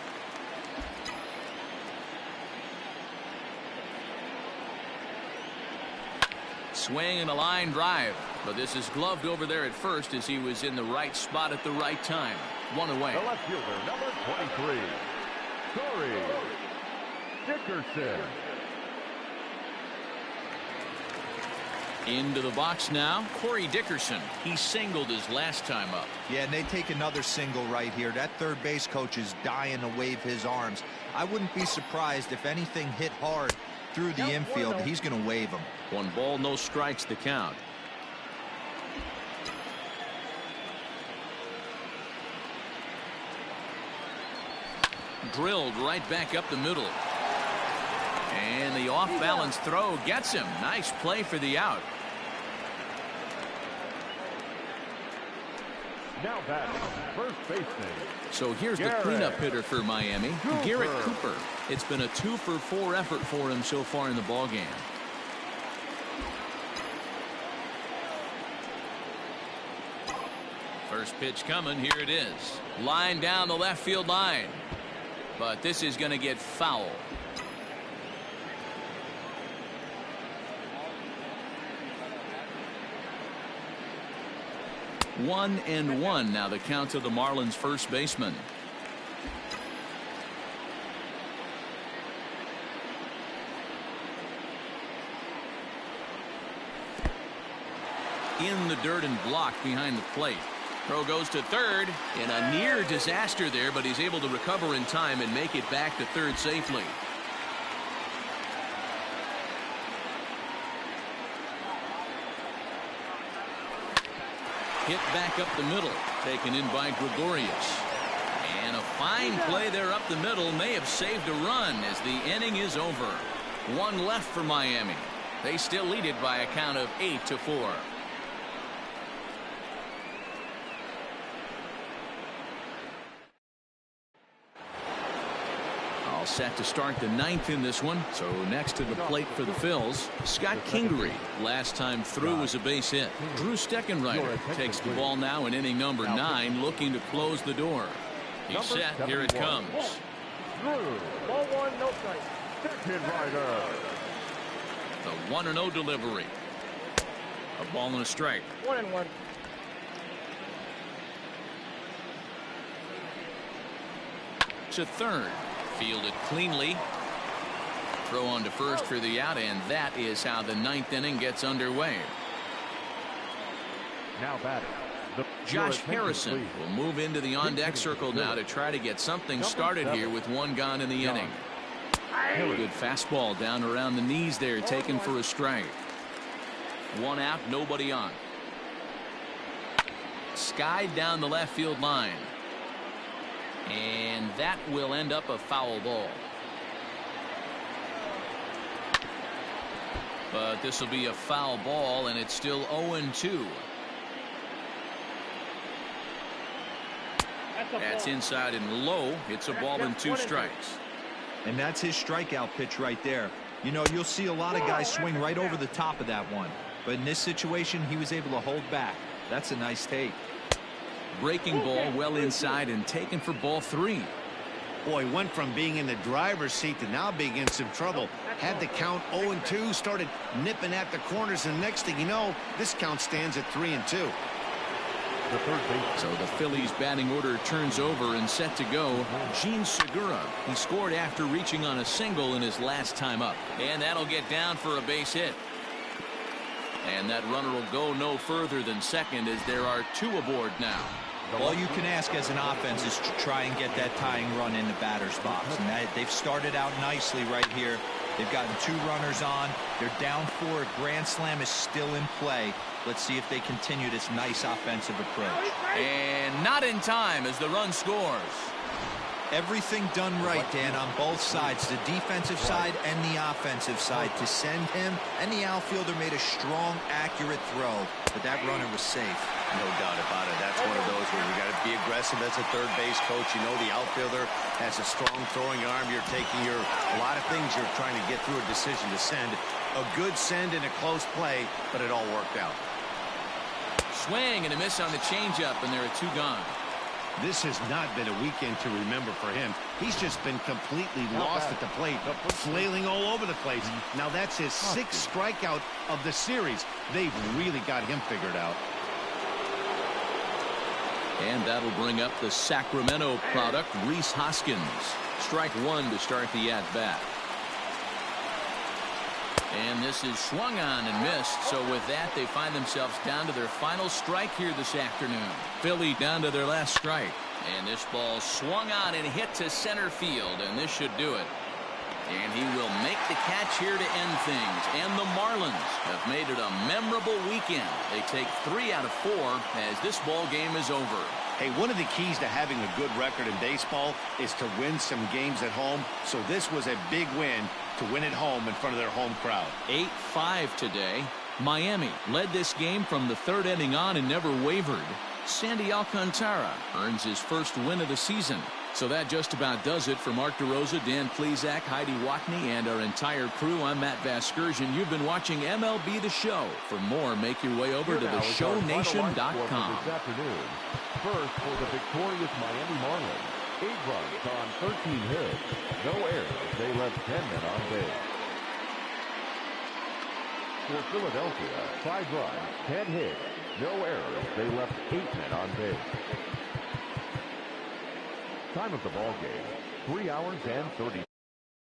Swing and a line drive, but this is gloved over there at first as he was in the right spot at the right time. one away. The left fielder, number 23, Corey Dickerson. Into the box now, Corey Dickerson. He singled his last time up. Yeah, and they take another single right here. That third base coach is dying to wave his arms. I wouldn't be surprised if anything hit hard through the infield. He's going to wave them. 1 ball, no strikes the count. Drilled right back up the middle. And the off-balance throw gets him. Nice play for the out. Now batting, first baseman. So here's the cleanup hitter for Miami, Garrett Cooper. It's been a 2-for-4 effort for him so far in the ballgame. First pitch coming. Here it is. Line down the left field line. But this is going to get foul. One and one now the count to the Marlins first baseman. In the dirt and blocked behind the plate. Throw goes to third in a near disaster there, but he's able to recover in time and make it back to third safely. Hit back up the middle, taken in by Gregorius. And a fine play there up the middle may have saved a run as the inning is over. 1 left for Miami. They still lead it by a count of 8-4. All set to start the 9th in this one. So next to the plate for the Phils, Scott Kingery. Last time through was a base hit. Drew Steckenrider takes the ball now in inning number 9, looking to close the door. He's set. Here it comes. Drew. Ball 1, no strike. Steckenrider. The 1-0 delivery. A ball and a strike. 1-1. To third. Fielded cleanly. Throw on to first for the out, and that is how the 9th inning gets underway. Now batting. Josh Harrison will move into the on-deck circle now to try to get something started here with 1 gone in the inning. Good fastball down around the knees there, taken for a strike. 1 out, nobody on. Skied down the left field line. And that will end up a foul ball. But this will be a foul ball, and it's still 0-2. That's inside and low. It's a ball and 2 strikes. And that's his strikeout pitch right there. You know, you'll see a lot of guys swing right over the top of that one. But in this situation, he was able to hold back. That's a nice take. Breaking ball well inside and taken for ball 3. Boy, went from being in the driver's seat to now being in some trouble. Had the count 0-2, started nipping at the corners, and next thing you know, this count stands at 3-2. So the Phillies batting order turns over and set to go. Gene Segura. He scored after reaching on a single in his last time up. And that'll get down for a base hit. And that runner will go no further than second as there are 2 aboard now. All you can ask as an offense is to try and get that tying run in the batter's box. And they've started out nicely right here. They've gotten 2 runners on. They're down 4. A grand slam is still in play. Let's see if they continue this nice offensive approach. And not in time as the run scores. Everything done right, Dan, on both sides, the defensive side and the offensive side, to send him, and the outfielder made a strong, accurate throw, but that runner was safe. No doubt about it. That's one of those where you got to be aggressive as a third base coach. You know the outfielder has a strong throwing arm. You're taking a lot of things you're trying to get through a decision to send. A good send in a close play, but it all worked out. Swing and a miss on the changeup, and there are 2 gone. This has not been a weekend to remember for him. He's just been completely lost at the plate, flailing all over the place. Now that's his 6th strikeout of the series. They've really got him figured out. And that'll bring up the Sacramento product, Rhys Hoskins. Strike one to start the at-bat. And this is swung on and missed. So with that, they find themselves down to their final strike here this afternoon. Philly down to their last strike. And this ball swung on and hit to center field. And this should do it. And he will make the catch here to end things. And the Marlins have made it a memorable weekend. They take 3 out of 4 as this ball game is over. Hey, one of the keys to having a good record in baseball is to win some games at home. So this was a big win to win at home in front of their home crowd. 8-5 today. Miami led this game from the 3rd inning on and never wavered. Sandy Alcantara earns his first win of the season. So that just about does it for Mark DeRosa, Dan Plesac, Heidi Watney, and our entire crew. I'm Matt Vasgersian. You've been watching MLB The Show. For more, make your way over to theshownation.com. This afternoon. First for the victorious Miami Marlins. 8 runs on 13 hits. No errors. They left 10 men on base. For Philadelphia, 5 runs, 10 hits. No errors. They left 8 men on base. Time of the ball game, 3 hours and 30.